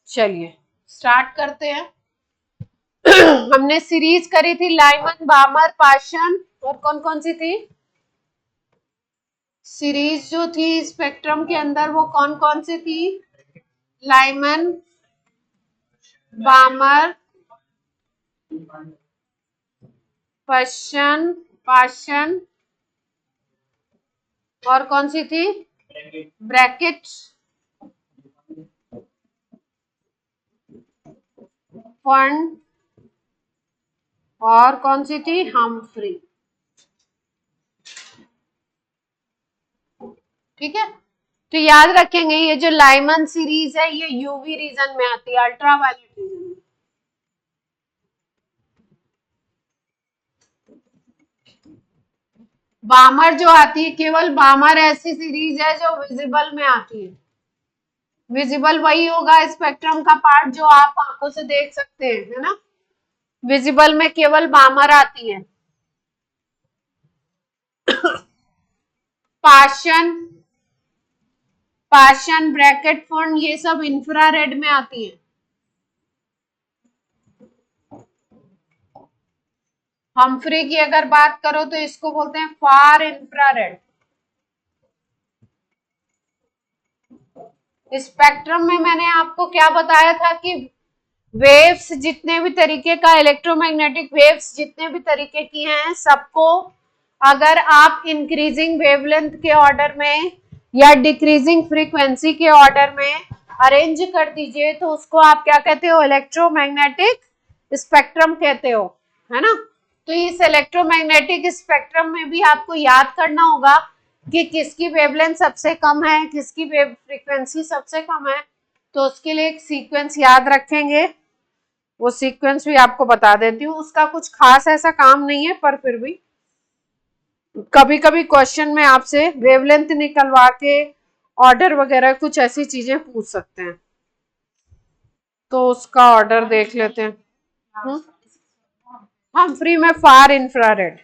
चलिए स्टार्ट करते हैं। हमने सीरीज करी थी लाइमन, बामर, पाशन और कौन कौन सी थी सीरीज जो थी स्पेक्ट्रम के अंदर, वो कौन कौन सी थी? लाइमन, बामर, पाशन, पाशन और कौन सी थी? ब्रैकेट, फंड और कौन सी थी? हम्फ्री। ठीक है, तो याद रखेंगे ये जो लाइमन सीरीज है ये यूवी रीजन में आती है, अल्ट्रावायलेट रीजन में। बामर जो आती है, केवल बामर ऐसी सीरीज है जो विजिबल में आती है। विजिबल वही होगा स्पेक्ट्रम का पार्ट जो आप आंखों से देख सकते हैं, है ना। विजिबल में केवल बामर आती है। पाशन, पाशन, ब्रैकेट, फंड ये सब इंफ्रारेड में आती है। हम्फ्री की अगर बात करो तो इसको बोलते हैं फार इंफ्रारेड। स्पेक्ट्रम में मैंने आपको क्या बताया था कि वेव्स जितने भी तरीके का, इलेक्ट्रोमैग्नेटिक वेव्स जितने भी तरीके की हैं, सबको अगर आप इंक्रीजिंग वेवलेंथ के ऑर्डर में या डिक्रीजिंग फ्रीक्वेंसी के ऑर्डर में अरेंज कर दीजिए तो उसको आप क्या कहते हो? इलेक्ट्रोमैग्नेटिक स्पेक्ट्रम कहते हो, है ना। तो इस इलेक्ट्रोमैग्नेटिक स्पेक्ट्रम में भी आपको याद करना होगा कि किसकी वेवलेंथ सबसे कम है, किसकी वेव फ्रीक्वेंसी सबसे कम है। तो उसके लिए एक सीक्वेंस याद रखेंगे, वो सीक्वेंस भी आपको बता देती हूँ। उसका कुछ खास ऐसा काम नहीं है, पर फिर भी कभी कभी क्वेश्चन में आपसे वेवलेंथ निकलवा के ऑर्डर वगैरह कुछ ऐसी चीजें पूछ सकते हैं, तो उसका ऑर्डर देख लेते हैं। हम्फ्री में फार इंफ्रारेड,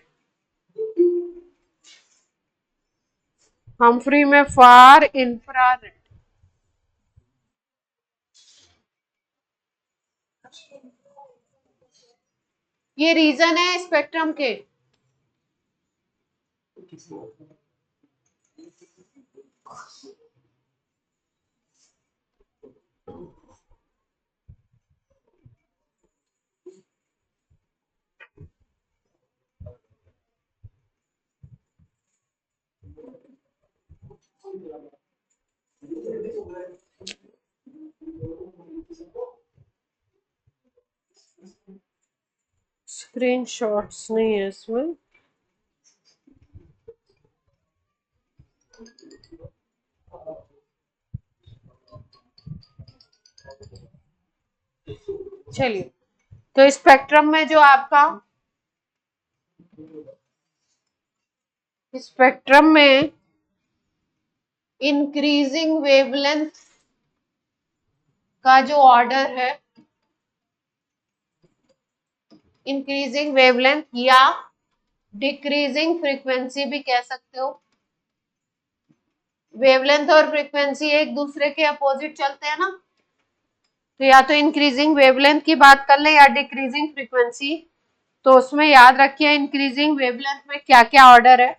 हम्फ्री में फार इंफ्रारेड। ये रीजन है स्पेक्ट्रम के। स्क्रीन शॉट्स नहीं है इसमें। चलिए, तो स्पेक्ट्रम में जो आपका स्पेक्ट्रम में इंक्रीजिंग वेवलेंथ का जो ऑर्डर है, इंक्रीजिंग वेवलेंथ या डिक्रीजिंग फ्रीक्वेंसी भी कह सकते हो। वेवलेंथ और फ्रीक्वेंसी एक दूसरे के अपोजिट चलते हैं ना, तो या तो इंक्रीजिंग वेवलेंथ की बात कर ले या डिक्रीजिंग फ्रीक्वेंसी। तो उसमें याद रखिए इंक्रीजिंग वेवलेंथ में क्या क्या ऑर्डर है।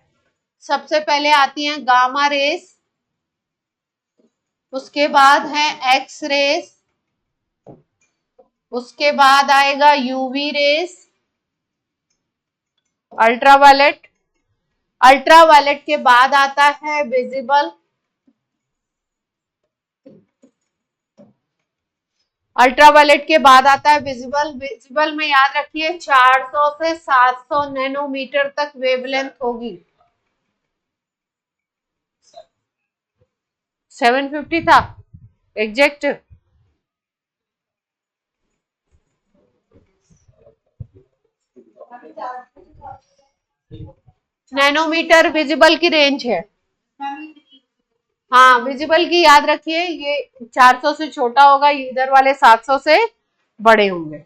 सबसे पहले आती है गामा रेस, उसके बाद है एक्स रेस, उसके बाद आएगा यूवी रेस, अल्ट्रावायलेट, अल्ट्रावायलेट के बाद आता है विजिबल, अल्ट्रावायलेट के बाद आता है विजिबल। विजिबल में याद रखिए 400 से 700 नैनोमीटर तक वेवलेंथ होगी। 750 था एग्जैक्ट। नैनोमीटर विजिबल की रेंज है। हाँ, विजिबल की याद रखिए ये 400 से छोटा होगा, इधर वाले 700 से बड़े होंगे।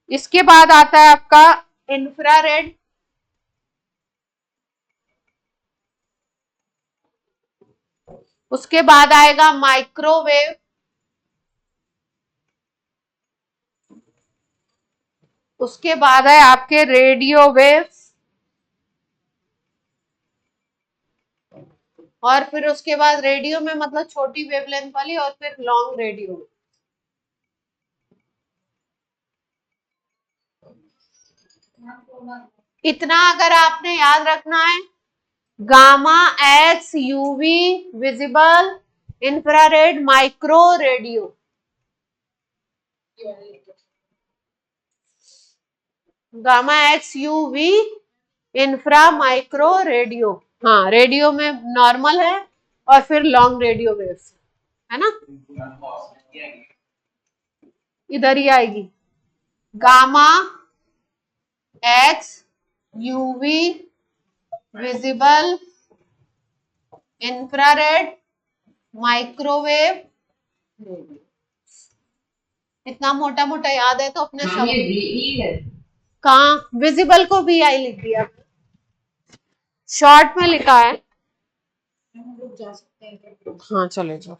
इसके बाद आता है आपका इंफ्रारेड, उसके बाद आएगा माइक्रोवेव, उसके बाद है आपके रेडियो वेव्स, और फिर उसके बाद रेडियो में मतलब छोटी वेवलेंथ वाली, और फिर लॉन्ग रेडियो। इतना अगर आपने याद रखना है, gamma, x, UV, visible, infrared, micro, radio. Gamma, x, UV, infra, micro, radio. हाँ, रेडियो में नॉर्मल है और फिर लॉन्ग रेडियो वेव्स है ना, इधर ही आएगी। Gamma, x, UV, visible, infrared, microwave, radio. इतना मोटा मोटा याद है तो अपने सब कहाँ, विजिबल को भी आई लिख दिया, शॉर्ट में लिखा है। हाँ चले जाओ।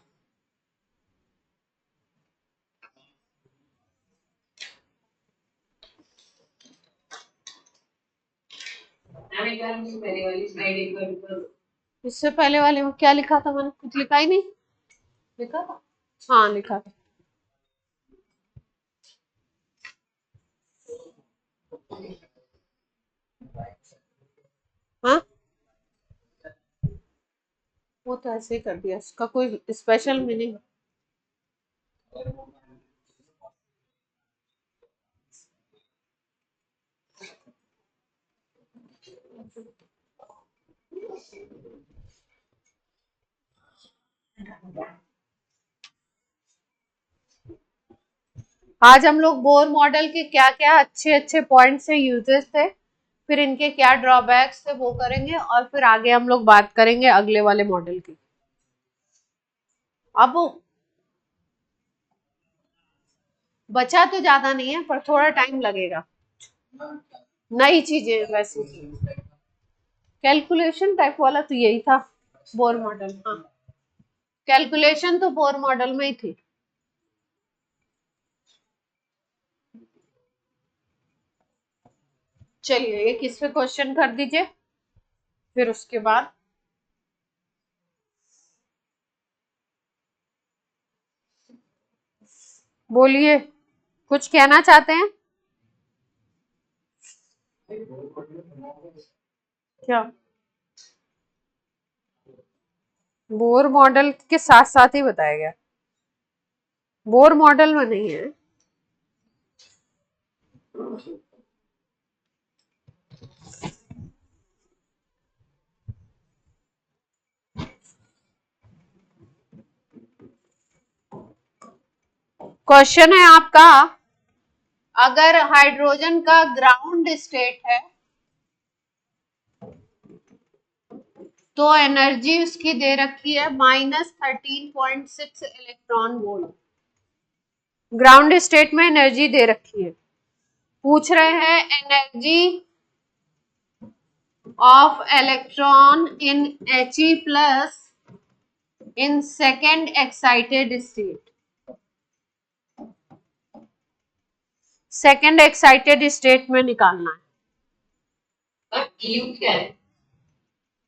इससे पहले वाले में क्या लिखा था, मैंने कुछ लिखा ही नहीं। लिखा था, हाँ लिखा था। हाँ, वो तो ऐसे ही कर दिया, उसका कोई स्पेशल मीनिंग। आज हम लोग बोर मॉडल के क्या क्या अच्छे अच्छे पॉइंट्स से यूजेस थे, फिर इनके क्या ड्रॉबैक्स थे वो करेंगे, और फिर आगे हम लोग बात करेंगे अगले वाले मॉडल की। अब बचा तो ज्यादा नहीं है पर थोड़ा टाइम लगेगा, नई चीजें वैसे। कैलकुलेशन टाइप वाला तो यही था बोर मॉडल। हाँ, कैलकुलेशन तो बोर मॉडल में ही थी। चलिए एक इस पे क्वेश्चन कर दीजिए, फिर उसके बाद बोलिए, कुछ कहना चाहते हैं क्या? बोर मॉडल के साथ साथ ही बताया गया, बोर मॉडल में नहीं है। क्वेश्चन है आपका, अगर हाइड्रोजन का ग्राउंड स्टेट है तो एनर्जी उसकी दे रखी है -13.6 इलेक्ट्रॉन वोल्ट। ग्राउंड स्टेट में एनर्जी दे रखी है, पूछ रहे हैं energy of electron in He plus in second excited state. Second excited state में निकालना है। EU क्या है?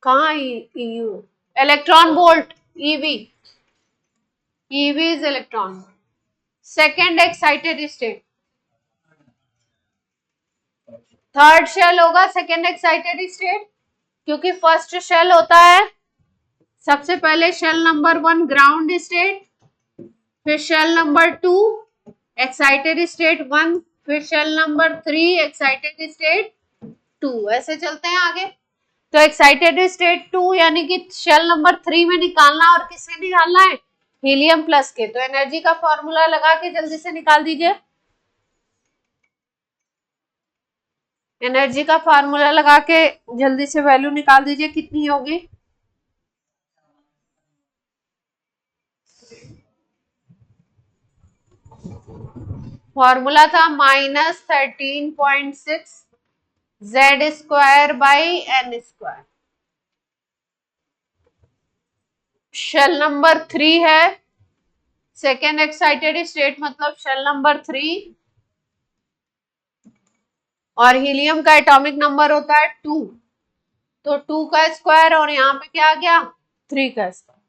कहाँ EU? Electron volt, EV। EV is electron. Second excited state, third shell होगा सेकेंड एक्साइटेड स्टेट, क्योंकि फर्स्ट शेल होता है सबसे पहले शेल नंबर 1 ग्राउंड स्टेट, फिर शेल नंबर 2 एक्साइटेड स्टेट 1, फिर शेल नंबर 3 एक्साइटेड स्टेट 2, ऐसे चलते हैं आगे। तो एक्साइटेड स्टेट 2 यानी कि शेल नंबर 3 में निकालना, और किससे निकालना है? हीलियम प्लस के। तो एनर्जी का फॉर्मूला लगा के जल्दी से निकाल दीजिए, एनर्जी का फार्मूला लगा के जल्दी से वैल्यू निकाल दीजिए, कितनी होगी? फॉर्मूला था -13.6 Z² by N²। Shell number 3 है, सेकेंड एक्साइटेड स्टेट मतलब शेल नंबर 3, और हीलियम का एटॉमिक नंबर होता है 2, तो 2 का स्क्वायर और यहाँ पे क्या आ गया 3 का स्क्वायर,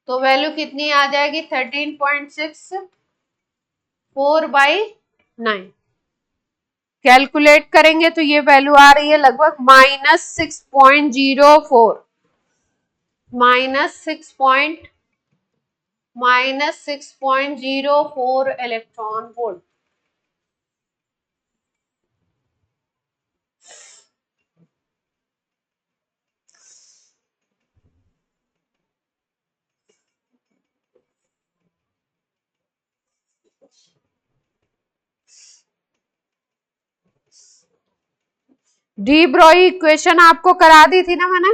तो वैल्यू कितनी आ जाएगी 13.64/9। कैलकुलेट करेंगे तो ये वैल्यू आ रही है लगभग -6.04 -6.04 electron volt. D Broglie equation आपको करा दी थी ना मैंने,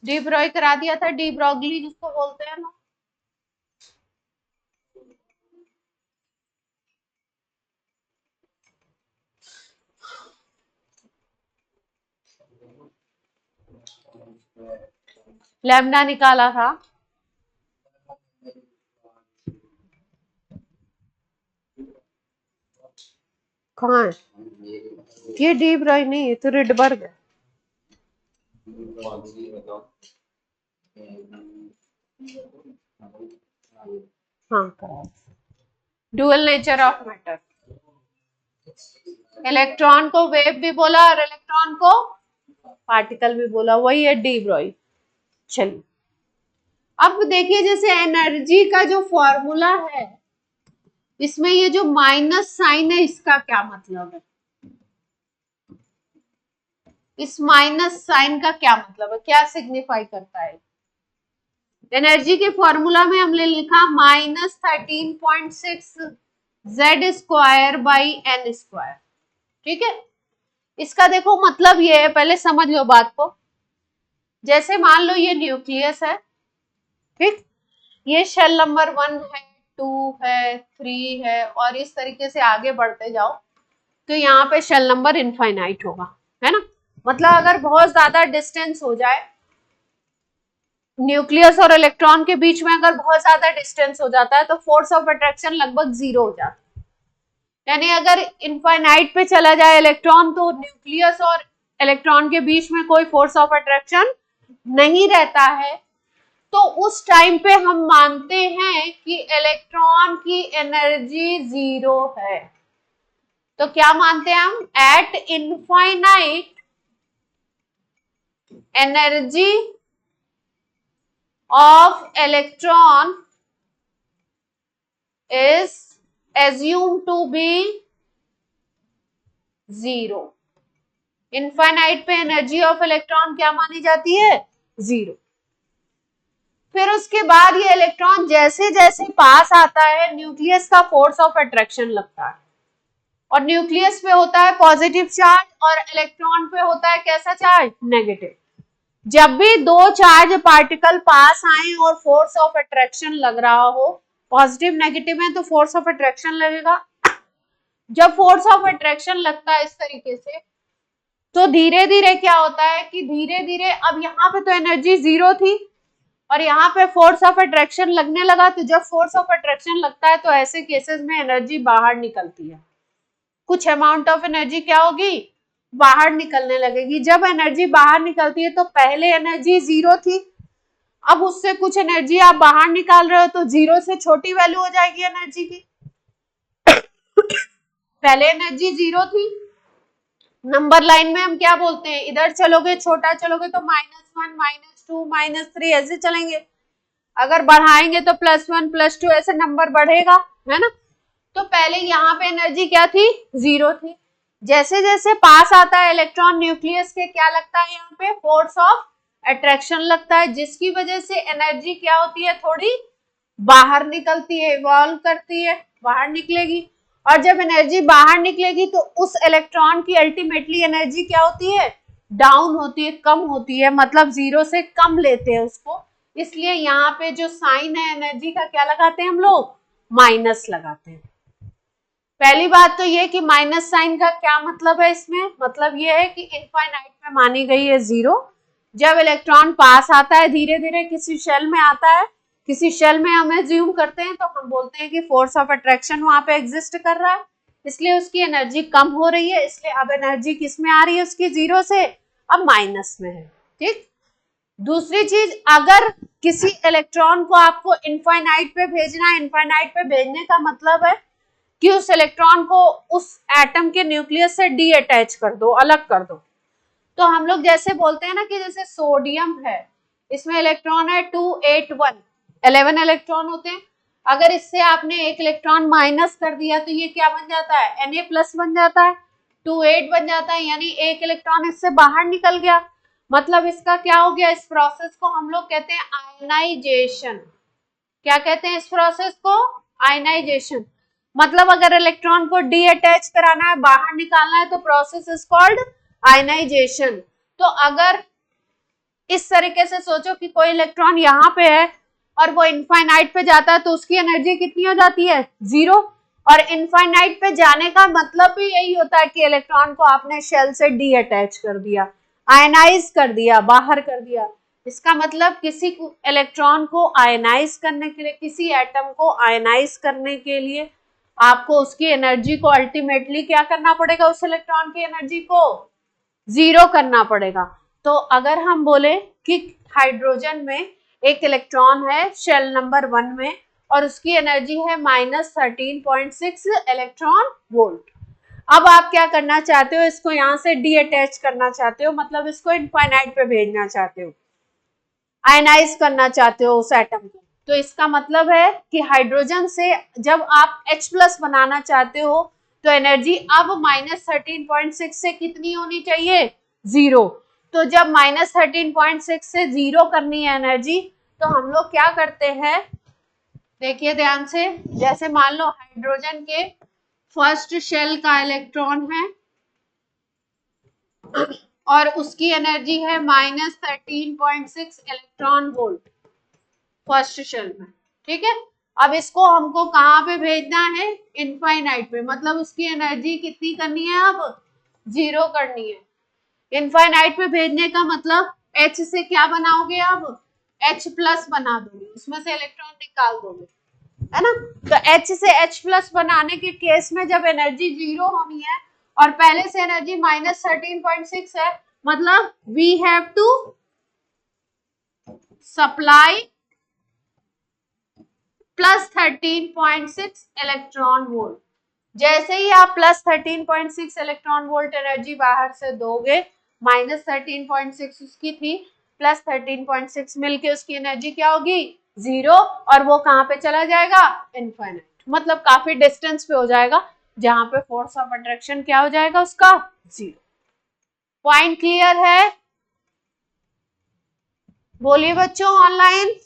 डी ब्रॉई करा दिया था, डी ब्रॉगली जिसको बोलते हैं ना। लैम्डा निकाला था, कहाँ है ये डी ब्रॉय नहीं है तो रिडबर्ग है। हाँ, dual nature of matter, electron को वेव भी बोला और इलेक्ट्रॉन को पार्टिकल भी बोला, वही है डी ब्रॉय। चलिए अब देखिए जैसे एनर्जी का जो फॉर्मूला है इसमें ये जो माइनस साइन है इसका क्या मतलब है, इस माइनस साइन का क्या मतलब है, क्या सिग्निफाई करता है। एनर्जी के फॉर्मूला में हमने लिखा -13.6 Z²/n²। ठीक है, इसका देखो मतलब ये है, पहले समझ लो बात को। जैसे मान लो ये न्यूक्लियस है, ठीक, ये शेल नंबर 1 है, 2 है, 3 है और इस तरीके से आगे बढ़ते जाओ तो यहाँ पे शेल नंबर इनफाइनाइट होगा, है ना। मतलब अगर बहुत ज्यादा डिस्टेंस हो जाए न्यूक्लियस और इलेक्ट्रॉन के बीच में, अगर बहुत ज्यादा डिस्टेंस हो जाता है तो फोर्स ऑफ अट्रैक्शन लगभग 0 हो जाता है। यानी अगर इनफाइनाइट पे चला जाए इलेक्ट्रॉन तो न्यूक्लियस और इलेक्ट्रॉन के बीच में कोई फोर्स ऑफ अट्रैक्शन नहीं रहता है, तो उस टाइम पे हम मानते हैं कि इलेक्ट्रॉन की एनर्जी 0 है। तो क्या मानते हैं हम, eight infinite energy of electron is assumed to be 0। Infinite पे एनर्जी ऑफ इलेक्ट्रॉन क्या मानी जाती है, 0। फिर उसके बाद ये इलेक्ट्रॉन जैसे जैसे पास आता है न्यूक्लियस का फोर्स ऑफ अट्रैक्शन लगता है, और न्यूक्लियस पे होता है पॉजिटिव चार्ज और इलेक्ट्रॉन पे होता है कैसा चार्ज, नेगेटिव। जब भी दो चार्ज पार्टिकल पास आए और फोर्स ऑफ अट्रैक्शन लग रहा हो, पॉजिटिव नेगेटिव है तो फोर्स ऑफ अट्रैक्शन लगेगा। जब फोर्स ऑफ अट्रैक्शन लगता है इस तरीके से तो धीरे धीरे क्या होता है कि धीरे धीरे, अब यहाँ पे तो एनर्जी 0 थी और यहाँ पे फोर्स ऑफ अट्रैक्शन लगने लगा, तो जब फोर्स ऑफ अट्रैक्शन लगता है तो ऐसे केसेस में एनर्जी बाहर निकलती है, कुछ अमाउंट ऑफ एनर्जी क्या होगी, बाहर निकलने लगेगी। जब एनर्जी बाहर निकलती है तो पहले एनर्जी 0 थी, अब उससे कुछ एनर्जी आप बाहर निकाल रहे हो तो 0 से छोटी वैल्यू हो जाएगी एनर्जी की। पहले एनर्जी 0 थी, नंबर लाइन में हम क्या बोलते हैं, इधर चलोगे छोटा चलोगे तो -1 -2 -3 ऐसे चलेंगे, अगर बढ़ाएंगे तो +1 +2 ऐसे नंबर बढ़ेगा, है ना। तो पहले यहाँ पे एनर्जी क्या थी, 0 थी। जैसे जैसे पास आता है इलेक्ट्रॉन न्यूक्लियस के, क्या लगता है यहाँ पे, फोर्स ऑफ अट्रैक्शन लगता है, जिसकी वजह से एनर्जी क्या होती है, थोड़ी बाहर निकलती है, इवॉल्व करती है, बाहर निकलेगी। और जब एनर्जी बाहर निकलेगी तो उस इलेक्ट्रॉन की अल्टीमेटली एनर्जी क्या होती है, डाउन होती है, कम होती है, मतलब 0 से कम लेते हैं उसको। इसलिए यहाँ पे जो साइन है एनर्जी का क्या लगाते हैं हम लोग, माइनस लगाते हैं। पहली बात तो ये कि माइनस साइन का क्या मतलब है, इसमें मतलब ये है कि इनफाइनाइट में मानी गई है 0। जब इलेक्ट्रॉन पास आता है धीरे धीरे किसी शेल में आता है, किसी शेल में हम एज्यूम करते हैं तो हम बोलते हैं कि फोर्स ऑफ अट्रैक्शन वहां पे एग्जिस्ट कर रहा है, इसलिए उसकी एनर्जी कम हो रही है, इसलिए अब एनर्जी किस में आ रही है उसकी, जीरो से अब माइनस में है। ठीक, दूसरी चीज, अगर किसी इलेक्ट्रॉन को आपको इनफाइनाइट पे भेजना है, इनफाइनाइट पे भेजने का मतलब है कि उस इलेक्ट्रॉन को उस एटम के न्यूक्लियस से डी अटैच कर दो, अलग कर दो। तो हम लोग जैसे बोलते हैं ना कि जैसे सोडियम है, इसमें इलेक्ट्रॉन है 281, 11 इलेक्ट्रॉन होते हैं। अगर इससे आपने एक इलेक्ट्रॉन माइनस कर दिया तो ये क्या बन जाता है, Na प्लस बन जाता है, 28 बन जाता है, यानी एक इलेक्ट्रॉन इससे बाहर निकल गया। मतलब इसका क्या हो गया, इस प्रोसेस को हम लोग कहते हैं आयनाइजेशन। क्या कहते हैं इस प्रोसेस को, आयनाइजेशन। मतलब अगर इलेक्ट्रॉन को डी अटैच कराना है, बाहर निकालना है, तो प्रोसेस इज कॉल्ड आयनाइजेशन। तो अगर इस तरीके से सोचो कि कोई इलेक्ट्रॉन यहाँ पे है और वो इनफाइनाइट पे जाता है, तो उसकी एनर्जी कितनी हो जाती है, जीरो। और इनफाइनाइट पे जाने का मतलब भी यही होता है कि इलेक्ट्रॉन को आपने शेल से डी अटैच कर दिया, आयनाइज कर दिया, बाहर कर दिया। इसका मतलब किसी इलेक्ट्रॉन को आयनाइज करने के लिए, किसी एटम को आयनाइज करने के लिए आपको उसकी एनर्जी को अल्टीमेटली क्या करना पड़ेगा, उस इलेक्ट्रॉन की एनर्जी को जीरो करना पड़ेगा। तो अगर हम बोले कि हाइड्रोजन में एक इलेक्ट्रॉन है शेल नंबर 1 में और उसकी एनर्जी है -13.6 इलेक्ट्रॉन वोल्ट। अब आप क्या करना चाहते हो, इसको यहां से डी अटैच करना चाहते हो, मतलब इसको इनफाइनाइट पे भेजना चाहते हो, आयनाइज करना चाहते हो उस एटम को। तो इसका मतलब है कि हाइड्रोजन से जब आप H प्लस बनाना चाहते हो तो एनर्जी अब -13.6 से कितनी होनी चाहिए, जीरो। तो जब -13.6 से जीरो करनी है एनर्जी, तो हम लोग क्या करते हैं, देखिए ध्यान से, जैसे मान लो हाइड्रोजन के फर्स्ट शेल का इलेक्ट्रॉन है और उसकी एनर्जी है -13.6 इलेक्ट्रॉन वोल्ट फर्स्ट शेल में। ठीक है, अब इसको हमको कहाँ पे भेजना है, इनफाइनाइट पे, मतलब उसकी एनर्जी कितनी करनी है, अब जीरो करनी है। इनफाइनाइट पे भेजने का मतलब H से क्या बनाओगे, अब H प्लस बना दोगे, उसमें से इलेक्ट्रॉन निकाल दोगे, है ना। तो H से H प्लस बनाने के केस में जब एनर्जी जीरो होनी है और पहले से एनर्जी -13.6 है, मतलब we have to supply +13.6 electron volt. जैसे ही आप +13.6 इलेक्ट्रॉन वोल्ट एनर्जी बाहर से दोगे, -13.6 उसकी थी, +13.6 मिलके उसकी एनर्जी क्या होगी, जीरो, और वो कहां पे चला जाएगा, इनफाइनाइट, मतलब काफी डिस्टेंस पे हो जाएगा, जहां पे फोर्स ऑफ अट्रैक्शन क्या हो जाएगा उसका, जीरो। पॉइंट क्लियर है, बोलिए बच्चों ऑनलाइन।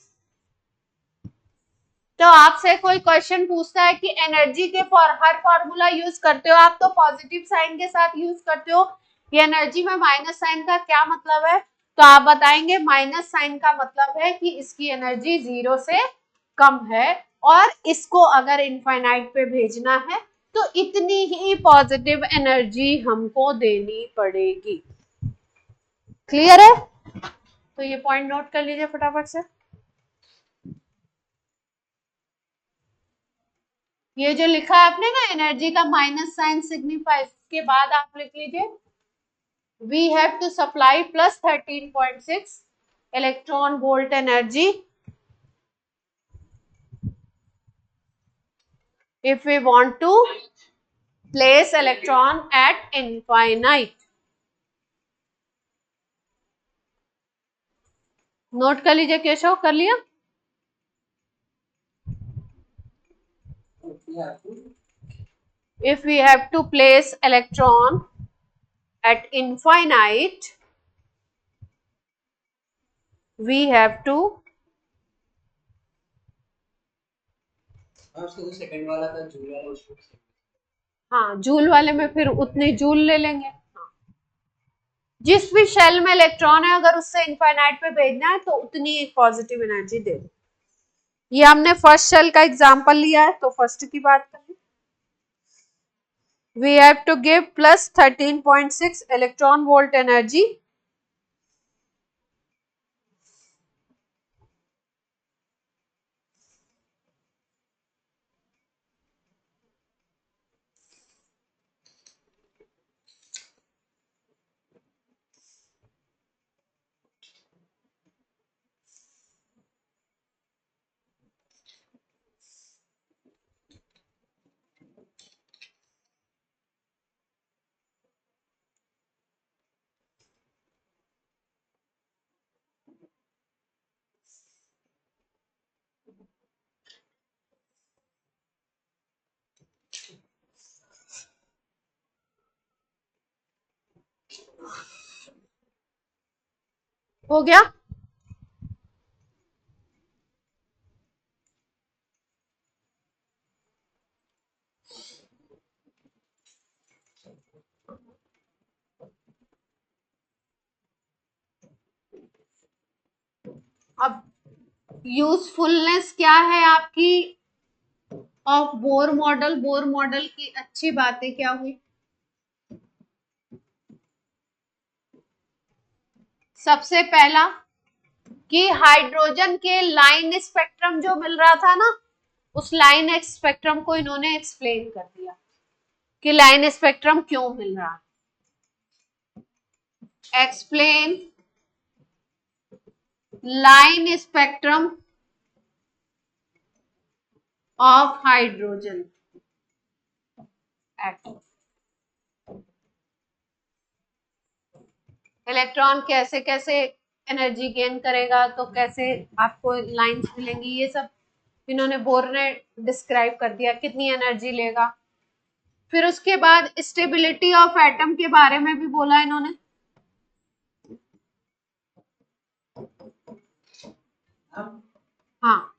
तो आपसे कोई क्वेश्चन पूछता है कि एनर्जी के हर फॉर्मूला यूज करते हो आप, तो पॉजिटिव साइन के साथ यूज करते हो, ये एनर्जी में माइनस साइन का क्या मतलब है, तो आप बताएंगे माइनस साइन का मतलब है कि इसकी एनर्जी जीरो से कम है और इसको अगर इनफाइनाइट पे भेजना है तो इतनी ही पॉजिटिव एनर्जी हमको देनी पड़ेगी। क्लियर है, तो ये पॉइंट नोट कर लीजिए फटाफट से। ये जो लिखा है आपने ना एनर्जी का माइनस साइन सिग्निफाइज, के बाद आप लिख लीजिए we have to supply +13.6 electron volt energy if we want to place electron at infinite। Note कर लीजिए केशव, कर लिया। If we have to place electron at infinite, we have to, second वाला था जूल वाला, उसको हाँ जूल वाले में फिर उतने जूल ले लेंगे। हाँ। जिस भी शेल में इलेक्ट्रॉन है अगर उससे इनफाइनाइट पे भेजना है तो उतनी एक पॉजिटिव एनर्जी दे दो। ये हमने फर्स्ट शेल का एग्जांपल लिया है, तो फर्स्ट की बात करें, we have to give +13.6 electron volt energy हो गया। अब यूजफुलनेस क्या है आपकी of Bohr model, Bohr model की अच्छी बातें क्या हुई? सबसे पहला कि हाइड्रोजन के लाइन स्पेक्ट्रम जो मिल रहा था ना, उस लाइन स्पेक्ट्रम को इन्होंने एक्सप्लेन कर दिया कि लाइन स्पेक्ट्रम क्यों मिल रहा है। Explain line spectrum of hydrogen atom. Electron कैसे कैसे एनर्जी गेन करेगा, तो कैसे आपको लाइंस मिलेंगी, ये सब इन्होंने बोर ने डिस्क्राइब कर दिया, कितनी एनर्जी लेगा। फिर उसके बाद स्टेबिलिटी ऑफ एटम के बारे में भी बोला इन्होंने। हाँ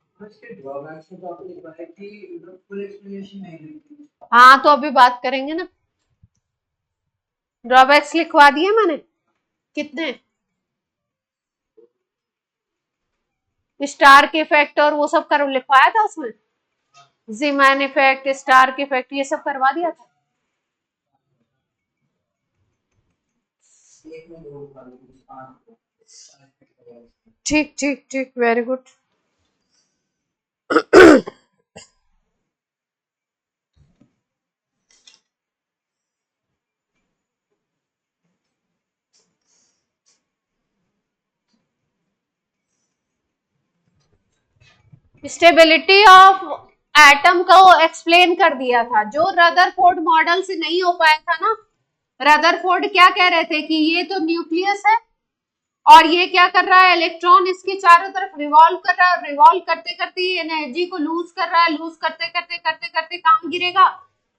हाँ, तो अभी बात करेंगे ना। ड्रॉबैक्स लिखवा दिए मैंने, कितने? स्टार के इफेक्ट और वो सब कर लिखवाया था उसमें, ज़ीमैन इफेक्ट, स्टार के इफेक्ट, ये सब करवा दिया था। ठीक ठीक ठीक, very good. Stability of atom को एक्सप्लेन कर दिया था, जो रदरफोर्ड मॉडल से नहीं हो पाया था ना। रदरफोर्ड क्या कह रहे थे कि ये तो न्यूक्लियस है और ये क्या कर रहा है, इलेक्ट्रॉन इसके चारों तरफ रिवॉल्व कर रहा है, रिवॉल्व करते करते एनर्जी को लूज कर रहा है, लूज करते करते करते करते कहां गिरेगा,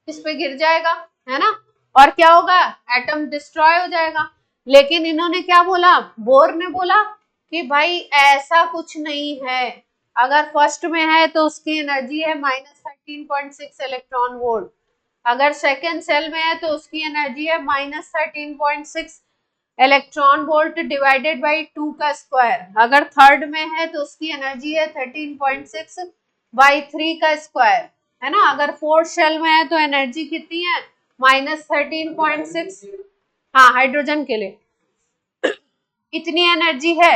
इस पे गिर जाएगा, है ना। और क्या होगा, एटम डिस्ट्रॉय हो जाएगा। लेकिन इन्होंने क्या बोला, बोर ने बोला कि भाई ऐसा कुछ नहीं है, अगर फर्स्ट में है तो उसकी एनर्जी है -13.6 इलेक्ट्रॉन वोल्ट, अगर सेकेंड सेल में है तो उसकी एनर्जी है -13.6 इलेक्ट्रॉन वोल्ट डिवाइडेड बाई 2 का स्क्वायर, अगर थर्ड में है तो उसकी एनर्जी है 13.6 बाई 3 का स्क्वायर, है ना। अगर फोर्थ शेल में है तो एनर्जी कितनी है, -13.6, हाँ हाइड्रोजन के लिए इतनी एनर्जी है।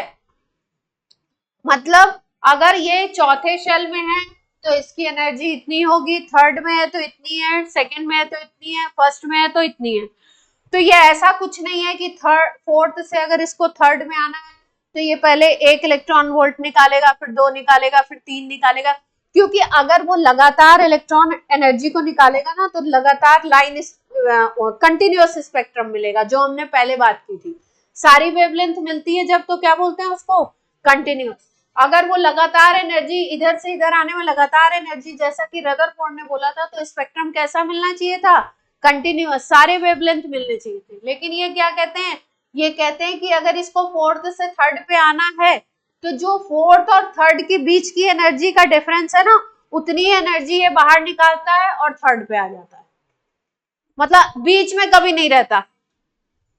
मतलब अगर ये चौथे शेल में है तो इसकी एनर्जी इतनी होगी, थर्ड में है तो इतनी है, सेकंड में है तो इतनी है, फर्स्ट में है तो इतनी है। तो ये ऐसा कुछ नहीं है कि थर्ड फोर्थ से अगर इसको थर्ड में आना है तो ये पहले 1 इलेक्ट्रॉन वोल्ट निकालेगा, फिर 2 निकालेगा, फिर 3 निकालेगा, क्योंकि अगर वो लगातार इलेक्ट्रॉन एनर्जी को निकालेगा ना तो लगातार लाइन कंटिन्यूअस स्पेक्ट्रम मिलेगा, जो हमने पहले बात की थी। सारी वेवलेंथ मिलती है जब, तो क्या बोलते हैं उसको, कंटिन्यूअस। अगर वो लगातार एनर्जी इधर से इधर आने में लगातार एनर्जी, जैसा कि रदरफोर्ड ने बोला था, तो स्पेक्ट्रम कैसा मिलना चाहिए था, कंटिन्यूअस, सारे वेवलेंथ मिलने चाहिए थे। लेकिन ये क्या कहते हैं, ये कहते हैं कि अगर इसको फोर्थ से थर्ड पे आना है तो जो फोर्थ और थर्ड के बीच की एनर्जी का डिफरेंस है ना, उतनी एनर्जी ये बाहर निकालता है और थर्ड पे आ जाता है, मतलब बीच में कभी नहीं रहता।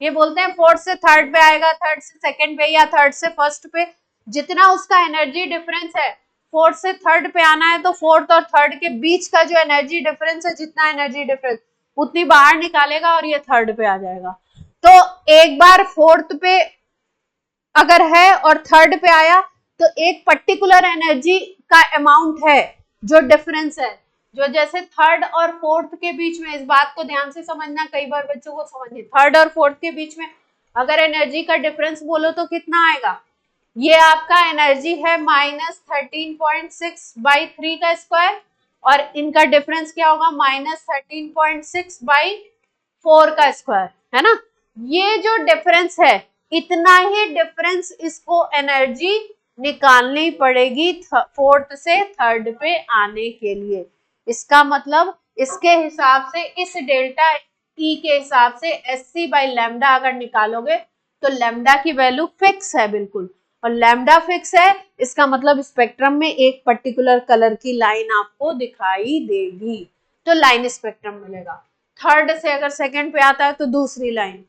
ये बोलते हैं फोर्थ से थर्ड पे आएगा, थर्ड से सेकंड पे, या थर्ड से फर्स्ट पे, जितना उसका एनर्जी डिफरेंस है, फोर्थ से थर्ड पे आना है तो फोर्थ और थर्ड के बीच का जो एनर्जी डिफरेंस है, जितना एनर्जी डिफरेंस उतनी बाहर निकालेगा और ये थर्ड पे आ जाएगा। तो एक बार फोर्थ पे अगर है और थर्ड पे आया तो एक पर्टिकुलर एनर्जी का अमाउंट है जो डिफरेंस है, जो जैसे थर्ड और फोर्थ के बीच में, इस बात को ध्यान से समझना, कई बार बच्चों को समझ नहीं, थर्ड और फोर्थ के बीच में अगर एनर्जी का डिफरेंस बोलो तो कितना आएगा, ये आपका एनर्जी है -13.6 बाई 3 का स्क्वायर, और इनका डिफरेंस क्या होगा, -13.6 बाई 4 का स्क्वायर, है ना। ये जो डिफरेंस है, इतना ही डिफरेंस इसको एनर्जी निकालनी पड़ेगी फोर्थ से थर्ड पे आने के लिए। इसका मतलब इसके हिसाब से, इस डेल्टा ई के हिसाब से SC बाई लैम्डा अगर निकालोगे तो लैम्डा की वैल्यू फिक्स है बिल्कुल, और लैम्डा फिक्स है इसका मतलब स्पेक्ट्रम में एक पर्टिकुलर कलर की लाइन आपको दिखाई देगी, तो लाइन स्पेक्ट्रम मिलेगा। थर्ड से अगर सेकंड पे आता है तो दूसरी लाइन,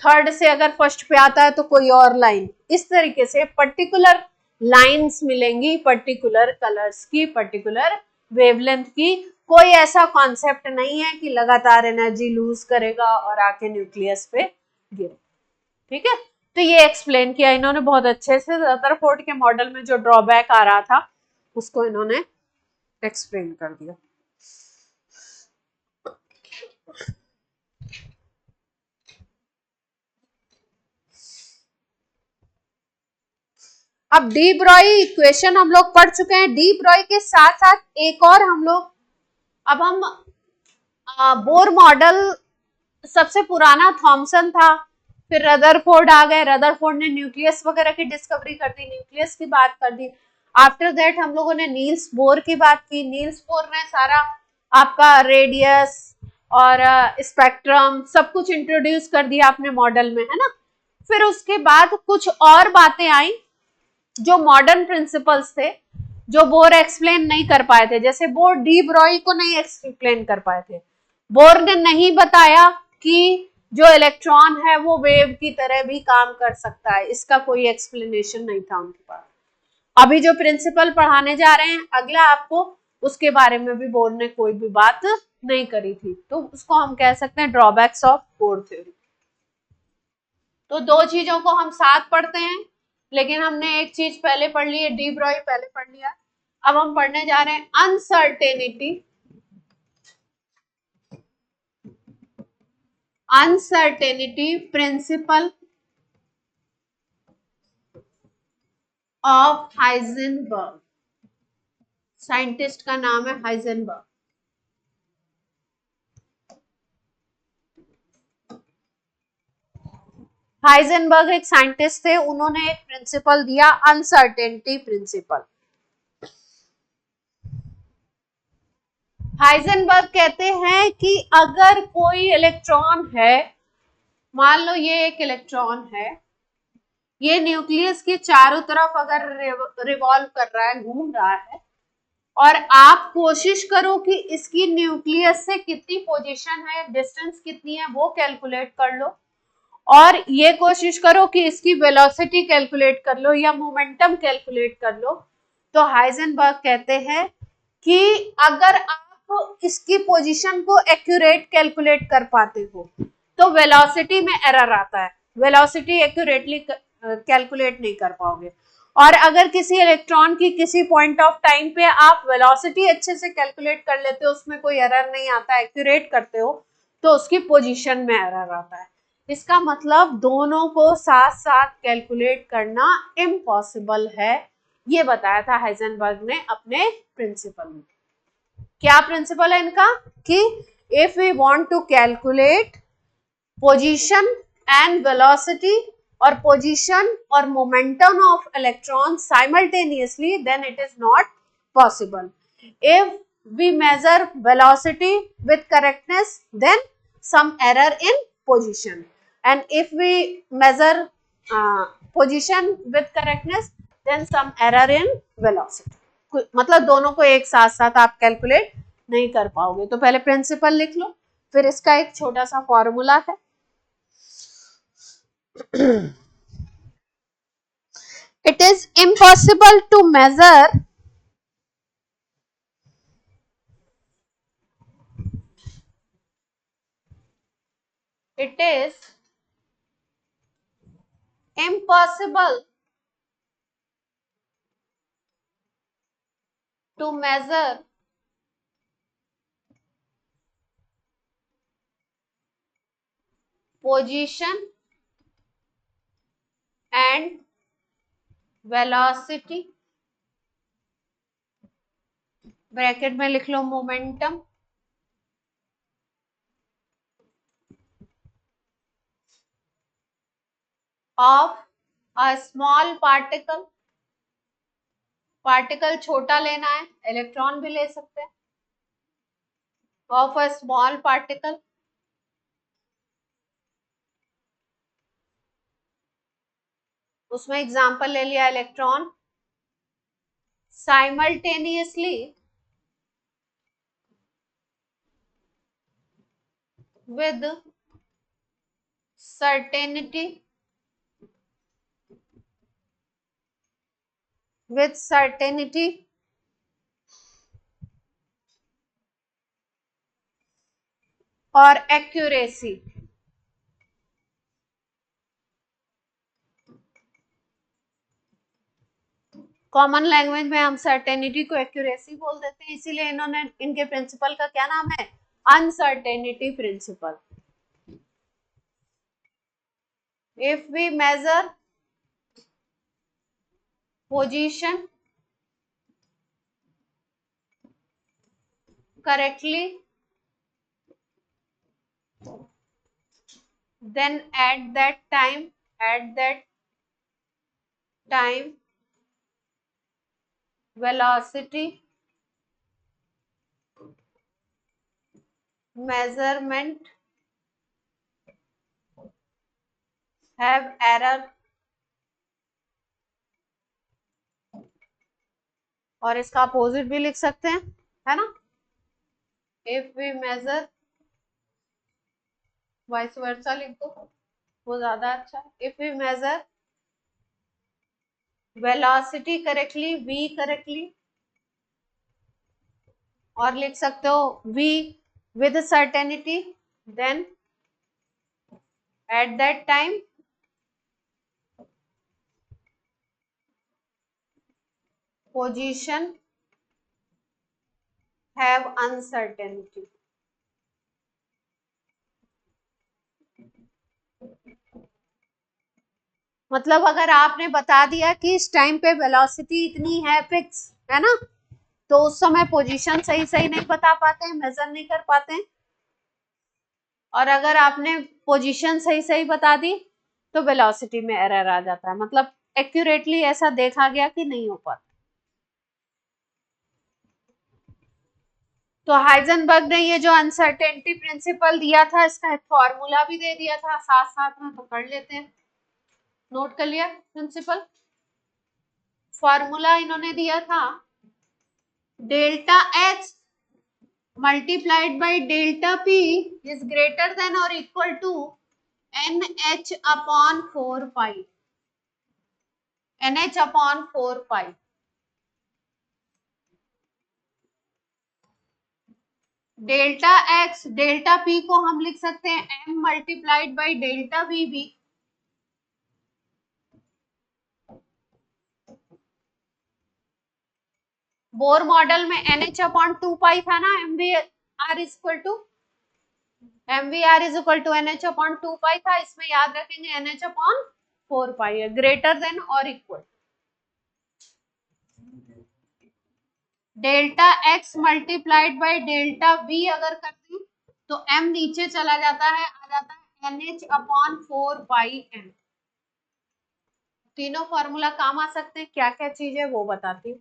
थर्ड से अगर फर्स्ट पे आता है तो कोई और लाइन, इस तरीके से पर्टिकुलर लाइंस मिलेंगी पर्टिकुलर कलर्स की, पर्टिकुलर वेवलेंथ की। कोई ऐसा कॉन्सेप्ट नहीं है कि लगातार एनर्जी लूज करेगा और आके न्यूक्लियस पे गिरे। ठीक है, तो ये एक्सप्लेन किया इन्होंने बहुत अच्छे से। रदरफोर्ड के मॉडल में जो ड्रॉबैक आ रहा था उसको इन्होंने एक्सप्लेन कर दिया। अब डी ब्रॉई इक्वेशन हम लोग पढ़ चुके हैं। डी ब्रॉई के साथ साथ एक और हम लोग, अब हम बोर मॉडल सबसे पुराना थॉमसन था, फिर रदरफोर्ड आ गए, रदरफोर्ड ने न्यूक्लियस वगैरह की डिस्कवरी कर दी, न्यूक्लियस की बात कर दी। आफ्टर दैट हम लोगों ने नील्स बोर की बात की, नील्स बोर ने सारा आपका रेडियस और स्पेक्ट्रम सब कुछ इंट्रोड्यूस कर दिया अपने मॉडल में, है ना। फिर उसके बाद कुछ और बातें आई जो मॉडर्न प्रिंसिपल्स थे, जो बोर एक्सप्लेन नहीं कर पाए थे। जैसे बोर डी ब्रॉई को नहीं एक्सप्लेन कर पाए थे, बोर ने नहीं बताया कि जो इलेक्ट्रॉन है वो वेव की तरह भी काम कर सकता है, इसका कोई एक्सप्लेनेशन नहीं था उनके पास। अभी जो प्रिंसिपल पढ़ाने जा रहे हैं अगला आपको, उसके बारे में भी बोर ने कोई भी बात नहीं करी थी, तो उसको हम कह सकते हैं ड्रॉबैक्स ऑफ बोर थ्योरी। तो दो चीजों को हम साथ पढ़ते हैं, लेकिन हमने एक चीज पहले पढ़ ली है, डी ब्रॉय पहले पढ़ लिया। अब हम पढ़ने जा रहे हैं uncertainty, uncertainty principle of Heisenberg. Scientist का नाम है हाइजेनबर्ग। हाइजेनबर्ग एक साइंटिस्ट थे, उन्होंने एक प्रिंसिपल दिया अनसर्टेनिटी प्रिंसिपल। हाइजेनबर्ग कहते हैं कि अगर कोई इलेक्ट्रॉन है, मान लो ये एक इलेक्ट्रॉन है, ये न्यूक्लियस के चारों तरफ अगर रिवॉल्व कर रहा है, घूम रहा है, और आप कोशिश करो कि इसकी न्यूक्लियस से कितनी पोजीशन है, डिस्टेंस कितनी है वो कैलकुलेट कर लो, और ये कोशिश करो कि इसकी वेलोसिटी कैलकुलेट कर लो या मोमेंटम कैलकुलेट कर लो, तो हाइजेनबर्ग कहते हैं कि अगर आप इसकी पोजीशन को एक्यूरेट कैलकुलेट कर पाते हो तो वेलोसिटी में एरर आता है, वेलोसिटी एक्यूरेटली कैलकुलेट नहीं कर पाओगे। और अगर किसी इलेक्ट्रॉन की किसी पॉइंट ऑफ टाइम पे आप वेलोसिटी अच्छे से कैलकुलेट कर लेते हो, उसमें कोई एरर नहीं आता, एक्यूरेट करते हो, तो उसकी पोजीशन में एरर आता है। इसका मतलब दोनों को साथ साथ कैलकुलेट करना इम्पॉसिबल है, ये बताया था हाइजेनबर्ग ने अपने प्रिंसिपल में। क्या प्रिंसिपल है इनका कि if we want to calculate position and velocity और पोजीशन और momentum of electron simultaneously, then it is not possible. If we measure velocity with correctness, then some error in position, and if we measure position with correctness, then some error in velocity. मतलब दोनों को एक साथ साथ आप calculate नहीं कर पाओगे। तो पहले प्रिंसिपल लिख लो, फिर इसका एक छोटा सा फॉर्मूला है। It is impossible to measure to measure position and velocity, bracket में लिख लो momentum, of a small particle, particle छोटा लेना है, इलेक्ट्रॉन भी ले सकते हैं, ऑफ अ स्मॉल पार्टिकल उसमें एग्जांपल ले लिया इलेक्ट्रॉन साइमल्टेनियसली with certainty और एक्यूरेसी। कॉमन लैंग्वेज में हम सर्टेनिटी को एक्यूरेसी बोल देते हैं, इसीलिए इन्होंने इनके प्रिंसिपल का क्या नाम है, uncertainty principle. If we measure position correctly, then at that time velocity measurement have error, और इसका अपोजिट भी लिख सकते हैं, है ना, if we measure, vice versa लिख दो, वो ज्यादा अच्छा है। If we measure velocity correctly, v correctly, और लिख सकते हो v with certainty, then at that time position have uncertainty. मतलब अगर आपने बता दिया कि इस टाइम पे वेलोसिटी इतनी है फिक्स, है ना, तो उस समय पोजीशन सही सही नहीं बता पाते हैं, मेजर नहीं कर पाते हैं, और अगर आपने पोजीशन सही सही बता दी तो वेलोसिटी में एरर आ जाता है, मतलब एक्यूरेटली ऐसा देखा गया कि नहीं हो पाता। तो हाइजेनबर्ग ने ये जो अनसर्टेनिटी प्रिंसिपल दिया था, इसका एक फॉर्मूला भी दे दिया था साथ साथ में, तो पढ़ लेते हैं, नोट कर लिया प्रिंसिपल। फॉर्मूला इन्होंने दिया था delta H multiplied by delta P is greater than और equal to NH upon 4 pi, NH upon 4 pi. Delta X delta P को हम लिख सकते हैं m multiplied by delta V भी, बोर मॉडल में NH अपॉन 2 पाई था ना, MVR is equal to NH upon 2 pi था, इसमें याद रखेंगे NH अपॉन 4 पाई है, ग्रेटर देन और equal. Delta x multiplied by delta we अगर करते हैं तो m नीचे चला जाता है, आ जाता है NH अपॉन 4 पाई m। तीनों फॉर्मूला काम आ सकते हैं, क्या क्या चीज है वो बताती हूँ।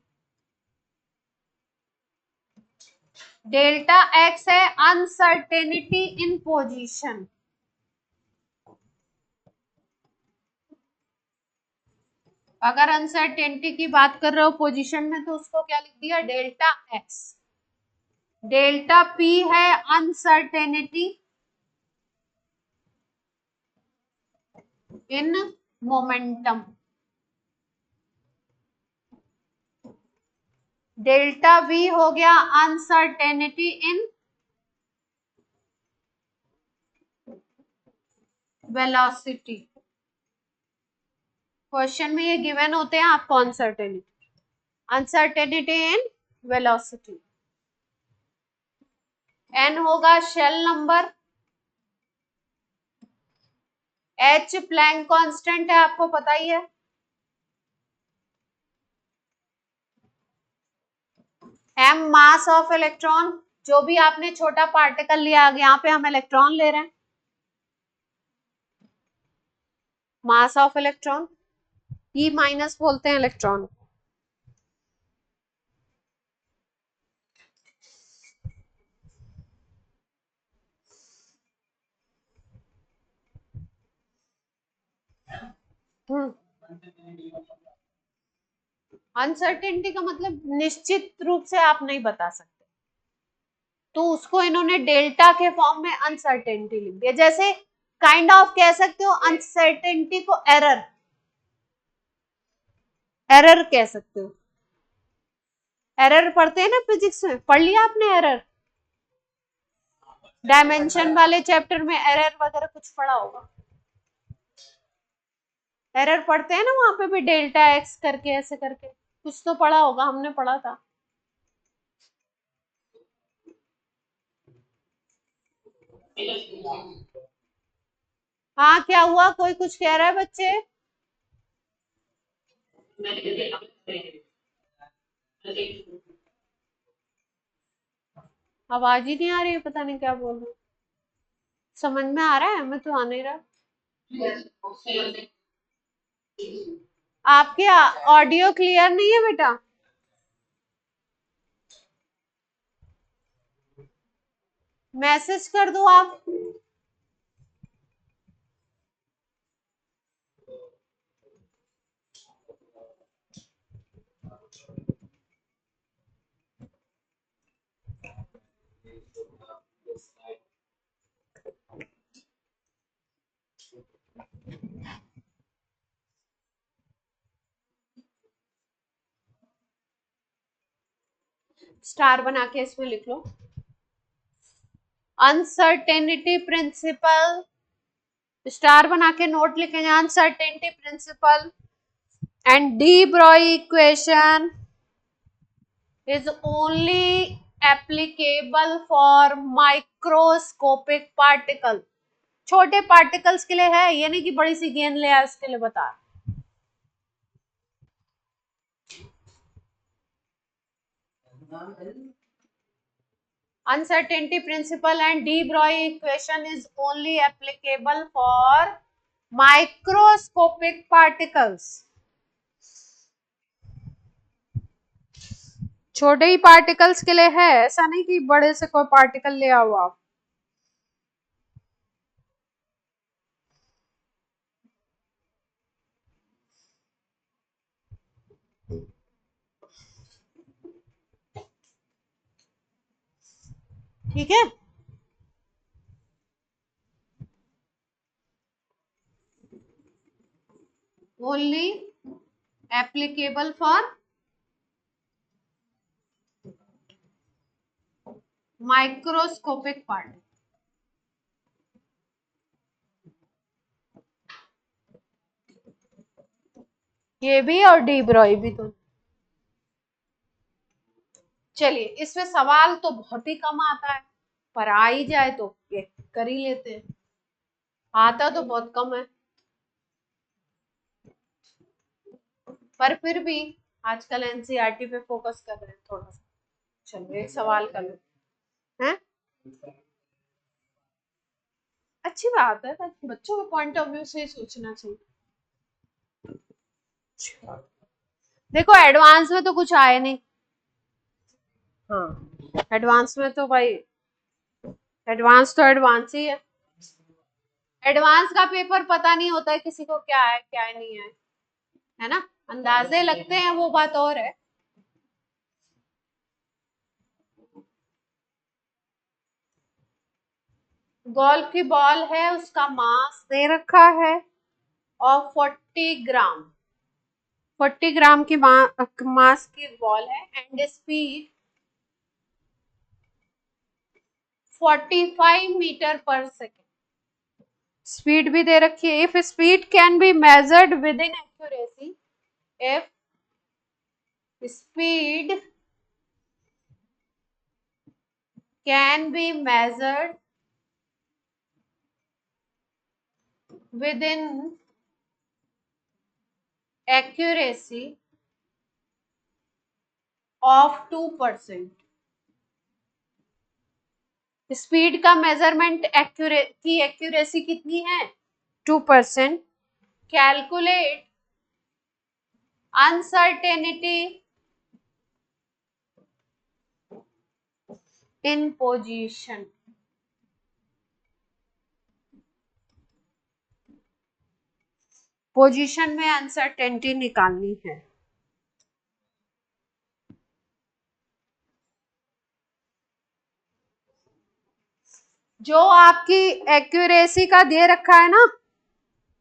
डेल्टा एक्स है अनसर्टेनिटी इन पोजीशन, अगर अनसर्टेनिटी की बात कर रहे हो पोजीशन में तो उसको क्या लिख दिया, डेल्टा एक्स। डेल्टा पी है uncertainty in momentum, delta we हो गया अनसर्टेनिटी इन वेलोसिटी। क्वेश्चन में ये गिवन होते हैं आपको, अनसर्टेनिटी इन वेलोसिटी। एन होगा shell number, h Planck constant है, आपको पता ही है, एम मास ऑफ इलेक्ट्रॉन, जो भी आपने छोटा पार्टिकल लिया, यहाँ पे हम इलेक्ट्रॉन ले रहे हैं, mass of electron, E minus बोलते हैं इलेक्ट्रॉन। अनसर्टेनिटी का मतलब निश्चित रूप से आप नहीं बता सकते, तो उसको इन्होंने डेल्टा के फॉर्म में अनसर्टेनिटी लिख दिया। जैसे काइंड ऑफ कह सकते हो अनसर्टेनिटी को एरर, एरर कह सकते हो। एरर पढ़ते हैं ना फिजिक्स में, पढ़ लिया आपने एरर? डायमेंशन वाले चैप्टर में एरर वगैरह कुछ पढ़ा होगा। एरर पढ़ते हैं ना, वहां पे भी डेल्टा एक्स करके ऐसे करके कुछ तो पढ़ा होगा, हमने पढ़ा था। हाँ क्या हुआ, कोई कुछ कह रहा है बच्चे? आवाज ही नहीं आ रही है, पता नहीं क्या बोल रहे हो। समझ में आ रहा है? हमें तो आ नहीं रहा। आपके ऑडियो क्लियर नहीं है बेटा? मैसेज कर दो आप। स्टार बना के इसमें लिख लो, अनसर्टेनिटी प्रिंसिपल। स्टार बना के नोट लिखेंगे, uncertainty principle and de Broglie equation is only applicable for microscopic particle. छोटे पार्टिकल्स के लिए है, ये नहीं कि बड़ी सी गेंद ले आए उसके लिए बता। Uncertainty principle and de Broglie equation is only applicable for microscopic particles. छोटे ही पार्टिकल्स के लिए है, ऐसा नहीं कि बड़े से कोई पार्टिकल ले आओ आप। ठीक है, only applicable for microscopic particle. ये भी और डी ब्रॉई भी तो। चलिए, इसमें सवाल तो बहुत ही कम आता है, पर आ ही जाए तो ये कर ही लेते हैं। आता तो बहुत कम है, पर फिर भी आजकल एनसीईआरटी पे फोकस कर रहे हैं थोड़ा सा। चलो एक सवाल कर लो, हैं? अच्छी बात है, बच्चों के पॉइंट ऑफ व्यू से ही सोचना चाहिए। देखो एडवांस में तो कुछ आए नहीं। हाँ, एडवांस में तो भाई, एडवांस तो एडवांस ही है। एडवांस का पेपर पता नहीं होता है किसी को क्या है क्या नहीं है ना? अंदाजे लगते हैं, वो बात और है। गोल्फ की बॉल है, उसका मास दे रखा है और 40 ग्राम, 40 ग्राम की मास की बॉल है एंड स्पीड 45 मीटर पर सेकेंड। स्पीड भी दे रखी है। If speed can be measured with in accuracy, if speed can be measured with in accuracy of 2%। Speed का मेजरमेंट की एक्यूरेसी कितनी है? 2%। कैलकुलेट अनसर्टेनिटी इन पोजीशन। पोजीशन में अनसर्टेनिटी निकालनी है। जो आपकी एक्यूरेसी का दे रखा है ना,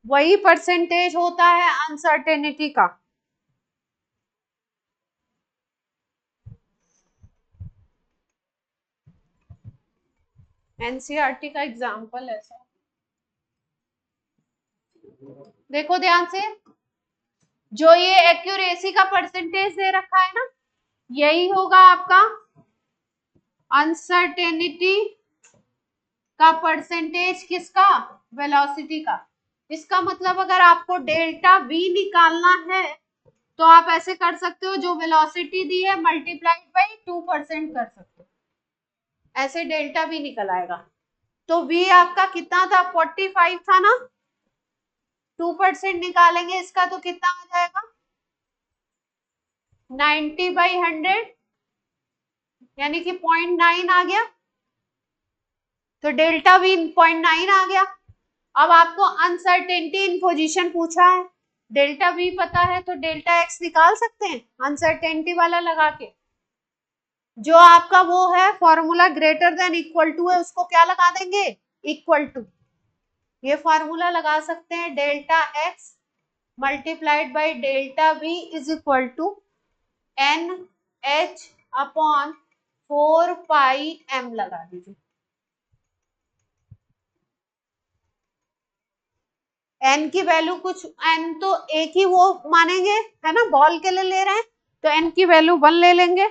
वही परसेंटेज होता है अनसर्टेनिटी का। एनसीईआरटी का एग्जाम्पल है सर, देखो ध्यान से, जो ये एक्यूरेसी का परसेंटेज दे रखा है ना, यही होगा आपका अनसर्टेनिटी का परसेंटेज। किसका? वेलोसिटी का। इसका मतलब अगर आपको डेल्टा वी निकालना है तो आप ऐसे कर सकते हो, जो वेलोसिटी दी है मल्टीप्लाइड बाई 2% कर सकते हो, ऐसे डेल्टा वी निकल आएगा। तो वी आपका कितना था? 45 था ना, 2% निकालेंगे इसका तो कितना आ जाएगा? 90/100, यानी कि 0.9 आ गया। तो डेल्टा वी 0.9 आ गया। अब आपको अनसर्टेनिटी इन पोजीशन पूछा है, डेल्टा वी पता है तो डेल्टा एक्स निकाल सकते हैं अनसर्टेनिटी वाला लगा के। जो आपका वो है formula greater than equal to है, उसको क्या लगा देंगे? Equal to. ये फॉर्मूला लगा सकते हैं, delta x multiplied by delta v is equal to n h upon 4πm लगा दीजिए। एन की वैल्यू कुछ, एन तो एक ही वो मानेंगे है ना, बॉल के लिए ले रहे हैं तो एन की वैल्यू 1 ले लेंगे।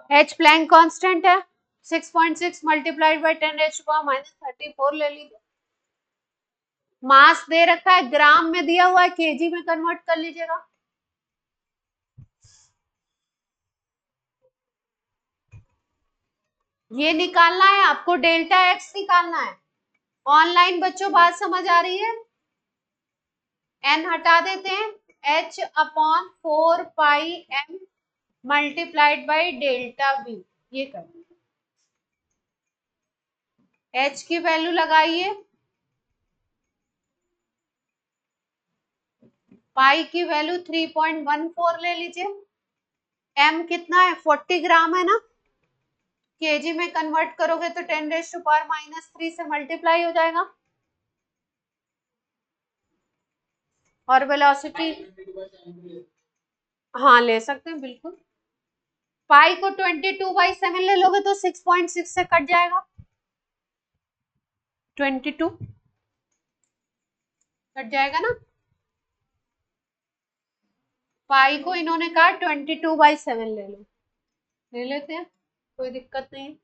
एच प्लैंक कांस्टेंट है 6.6 मल्टीप्लाइड बाई 10⁻⁻34 ले लीजिए। मास दे रखा है, ग्राम में दिया हुआ है, केजी में कन्वर्ट कर लीजिएगा। ये निकालना है आपको, डेल्टा एक्स निकालना है। ऑनलाइन बच्चों बात समझ आ रही है? एन हटा देते हैं, H upon 4πm multiplied by delta we, ये कर। एच की वैल्यू लगाइए, पाई की वैल्यू 3.14 ले लीजिए। एम कितना है? 40 ग्राम है ना, केजी में कन्वर्ट करोगे तो 10⁻³ से मल्टीप्लाई हो जाएगा। और वेलोसिटी, हाँ ले सकते हैं बिल्कुल। पाई को 22/7 ले लोगे तो 6.6 से कट जाएगा, 22 कट जाएगा ना। पाई को इन्होंने कहा 22/7 ले लो, ले लेते हैं, कोई दिक्कत नहीं।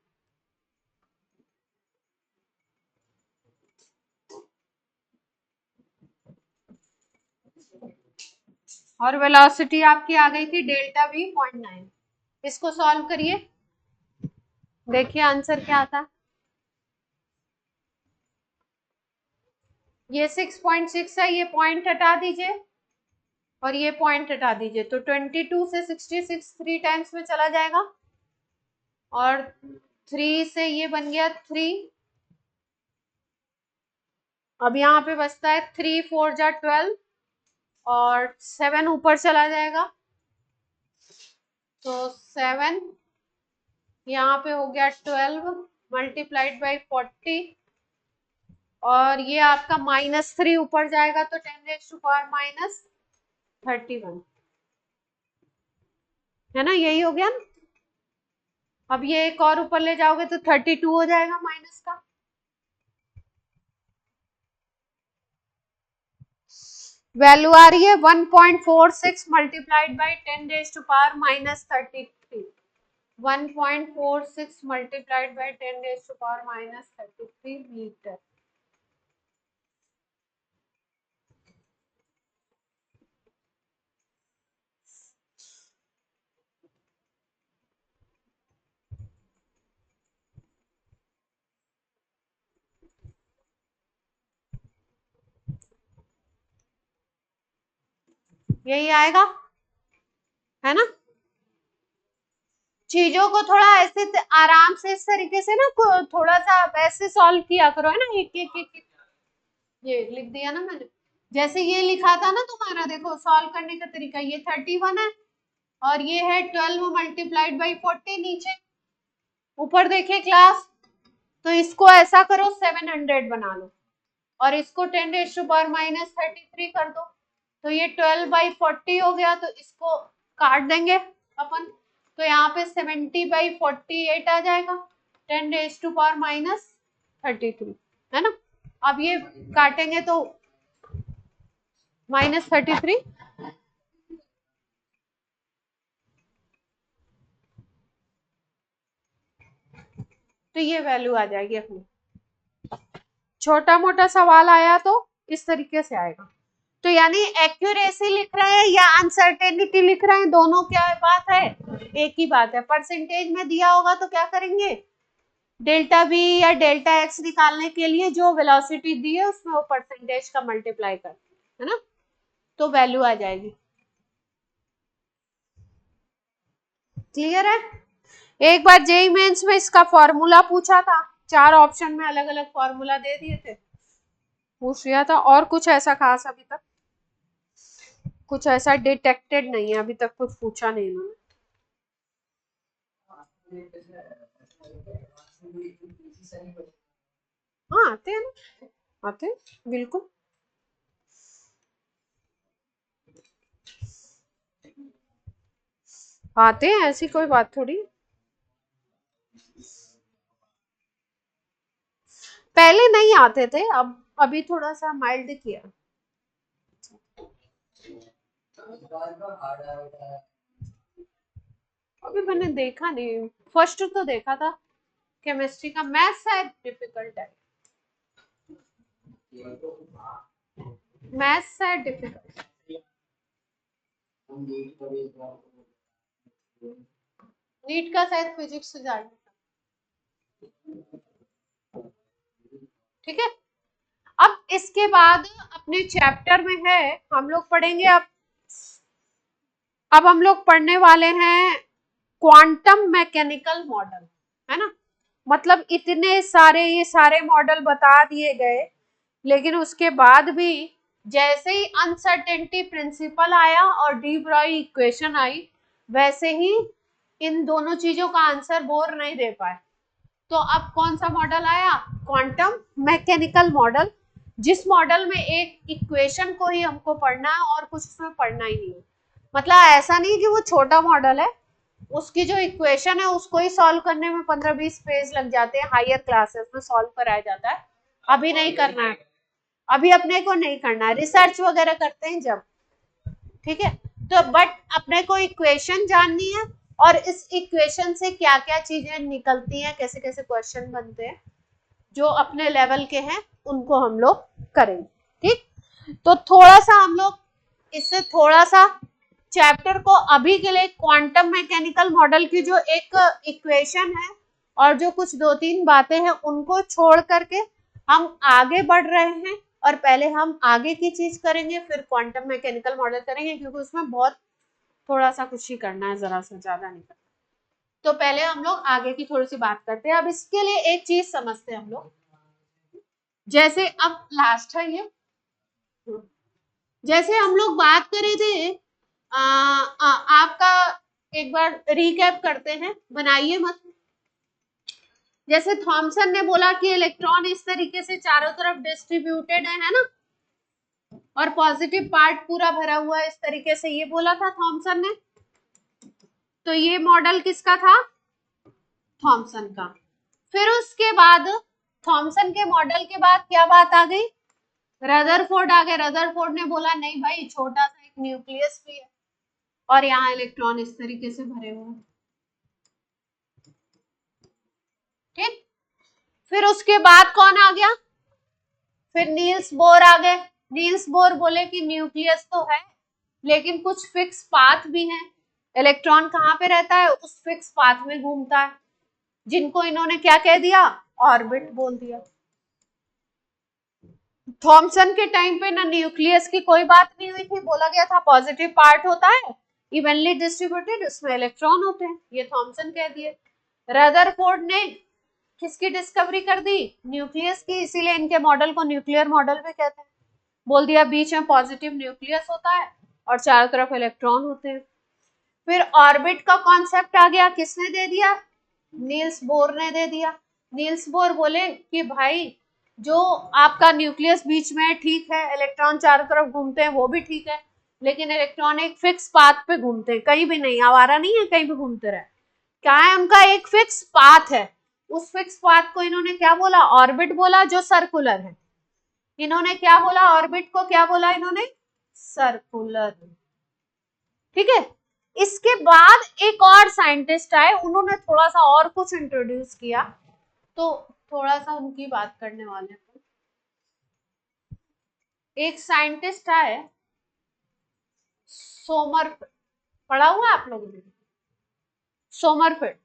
और वेलोसिटी आपकी आ गई थी डेल्टा वी 0.9। इसको सॉल्व करिए, देखिए आंसर क्या आता है। ये 6.6 है, ये पॉइंट हटा दीजिए और ये पॉइंट हटा दीजिए, तो 22 से 66 3 टाइम्स में चला जाएगा, और 3 से ये बन गया 3। अब यहाँ पे बचता है 3 4 जा 12 और 7 ऊपर चला जाएगा, तो 7 यहाँ पे हो गया 12 मल्टीप्लाइड बाई 40, और ये आपका -3 ऊपर जाएगा तो 10⁻31 है ना, यही हो गया ना। अब ये एक और ऊपर ले जाओगे तो 32 हो जाएगा माइनस का। वैल्यू आ रही है 1.46 multiplied by 10⁻³ 1.46 multiplied by 10⁻³ metre. यही आएगा, है ना। चीजों को थोड़ा ऐसे आराम से इस तरीके से ना थोड़ा सा वैसे सॉल्व किया करो, है ना। एक एक एक ये लिख दिया ना मैंने, जैसे ये लिखा था ना तुम्हारा, देखो सॉल्व करने का तरीका, ये 31 है और ये है 12 मल्टीप्लाइड बाई 40 नीचे, ऊपर देखिए क्लास। तो इसको ऐसा करो 700 बना लो और इसको 10⁻³ कर दो, तो ये 12/40 हो गया। तो इसको काट देंगे अपन, तो यहाँ पे 70/48 आ जाएगा, 10⁻³ है ना। अब ये काटेंगे तो -33, तो ये वैल्यू आ जाएगी अपनी। छोटा मोटा सवाल आया तो इस तरीके से आएगा। तो यानी एक्यूरेसी लिख रहे हैं या अनसर्टेनिटी लिख रहे हैं, दोनों क्या बात है, एक ही बात है। परसेंटेज में दिया होगा तो क्या करेंगे, डेल्टा वी या डेल्टा एक्स निकालने के लिए जो वेलोसिटी दी है उसमें वो परसेंटेज का मल्टीप्लाई कर, है ना, तो वैल्यू आ जाएगी। क्लियर है। एक बार जेईई मेंस में इसका फॉर्मूला पूछा था, 4 ऑप्शन में अलग अलग फॉर्मूला दे दिए थे, पूछ लिया था। और कुछ ऐसा खास अभी तक कुछ ऐसा डिटेक्टेड नहीं है, अभी तक कुछ पूछा नहीं उन्होंने। हाँ आते हैं ना, आते हैं बिल्कुल। आते हैं, ऐसी कोई बात थोड़ी। पहले नहीं आते थे, अब अभी थोड़ा सा माइल्ड किया। अभी मैंने देखा नहीं, फर्स्ट तो देखा था केमिस्ट्री का, मैथ्स शायद डिफिकल्ट है, मैथ्स शायद डिफिकल्ट। नीट का शायद फिजिक्स से ज्यादा। ठीक है। अब इसके बाद अपने चैप्टर में है, हम लोग पढ़ेंगे अब हम लोग पढ़ने वाले हैं क्वांटम मैकेनिकल मॉडल, है ना। मतलब इतने सारे ये सारे मॉडल बता दिए गए, लेकिन उसके बाद भी जैसे ही अनसर्टेनिटी प्रिंसिपल आया और डी ब्रॉई इक्वेशन आई, वैसे ही इन दोनों चीजों का आंसर बोर नहीं दे पाए। तो अब कौन सा मॉडल आया, क्वांटम मैकेनिकल मॉडल, जिस मॉडल में एक इक्वेशन को ही हमको पढ़ना है और कुछ उसमें पढ़ना ही नहीं है। मतलब ऐसा नहीं कि वो छोटा मॉडल है, उसकी जो इक्वेशन है उसको ही सॉल्व करने में 15-20 पेज लग जाते हैं, हायर क्लासेस में सॉल्व कराया जाता है। अभी नहीं करना है, अभी अपने को नहीं करना है, रिसर्च वगैरह करते हैं जब, ठीक है। तो बट अपने को इक्वेशन जाननी है और इस इक्वेशन से क्या क्या चीजें निकलती हैं, कैसे कैसे क्वेश्चन बनते हैं, जो अपने लेवल के हैं उनको हम लोग करेंगे। ठीक, तो थोड़ा सा हम लोग इससे थोड़ा सा चैप्टर को अभी के लिए क्वांटम मैकेनिकल मॉडल की जो एक इक्वेशन है और जो कुछ 2-3 बातें हैं उनको छोड़ करके हम आगे बढ़ रहे हैं, और पहले हम आगे की चीज करेंगे फिर क्वांटम मैकेनिकल मॉडल करेंगे, क्योंकि उसमें बहुत थोड़ा सा कुछ ही करना है, जरा सा ज्यादा नहीं करना। तो पहले हम लोग आगे की थोड़ी सी बात करते हैं। अब इसके लिए एक चीज समझते हैं हम लोग, जैसे अब लास्ट है ये, जैसे हम लोग बात कर रहे थे आपका एक बार रिकैप करते हैं, बनाइए मत। जैसे थॉमसन ने बोला कि इलेक्ट्रॉन इस तरीके से चारों तरफ डिस्ट्रीब्यूटेड है ना, और पॉजिटिव पार्ट पूरा भरा हुआ है इस तरीके से, ये बोला था थॉमसन ने। तो ये मॉडल किसका था, थॉमसन का। फिर उसके बाद थॉमसन के मॉडल के बाद क्या बात आ गई, रदरफोर्ड आ गए। रदरफोर्ड ने बोला नहीं भाई, छोटा सा एक न्यूक्लियस भी है और यहाँ इलेक्ट्रॉन इस तरीके से भरे हुए हैं। ठीक, फिर उसके बाद कौन आ गया, फिर नील्स बोर आ गए। नील्स बोर बोले कि न्यूक्लियस तो है लेकिन कुछ फिक्स पाथ भी है, इलेक्ट्रॉन कहाँ पे रहता है, उस फिक्स पाथ में घूमता है, जिनको इन्होंने क्या कह दिया, ऑर्बिट बोल दिया। थॉमसन के टाइम पे ना न्यूक्लियस की कोई बात नहीं हुई थी, बोला गया था पॉजिटिव पार्ट होता है इवनली डिस्ट्रीब्यूटेड, उसमें इलेक्ट्रॉन होते हैं, ये थॉमसन कह दिए। रदरफोर्ड ने किसकी डिस्कवरी कर दी? न्यूक्लियस की, इसीलिए इनके मॉडल को न्यूक्लियर मॉडल भी कहते हैं। बोल दिया बीच में पॉजिटिव न्यूक्लियस होता है और चारों तरफ इलेक्ट्रॉन होते हैं। फिर ऑर्बिट का कॉन्सेप्ट आ गया, किसने दे दिया? नील्स बोर ने दे दिया। नील्स बोर बोले कि भाई जो आपका न्यूक्लियस बीच में है ठीक है, इलेक्ट्रॉन चारों तरफ घूमते हैं वो भी ठीक है, लेकिन इलेक्ट्रॉन एक फिक्स पाथ पे घूमते हैं, कहीं भी नहीं, आवारा नहीं है, कहीं भी घूमते रहे। क्या है उनका? एक फिक्स पाथ है। उस फिक्स पाथ को इन्होंने क्या बोला? ऑर्बिट बोला, जो सर्कुलर है। इन्होंने क्या बोला? ऑर्बिट को क्या बोला इन्होंने? सर्कुलर। ठीक है। इसके बाद एक और साइंटिस्ट आए, उन्होंने थोड़ा सा और कुछ इंट्रोड्यूस किया, तो थोड़ा सा उनकी बात करने वाले हैं। एक साइंटिस्ट आए, सोमरफेल्ड, पढ़ा हुआ है आप लोगों ने? सोमरफेल्ड।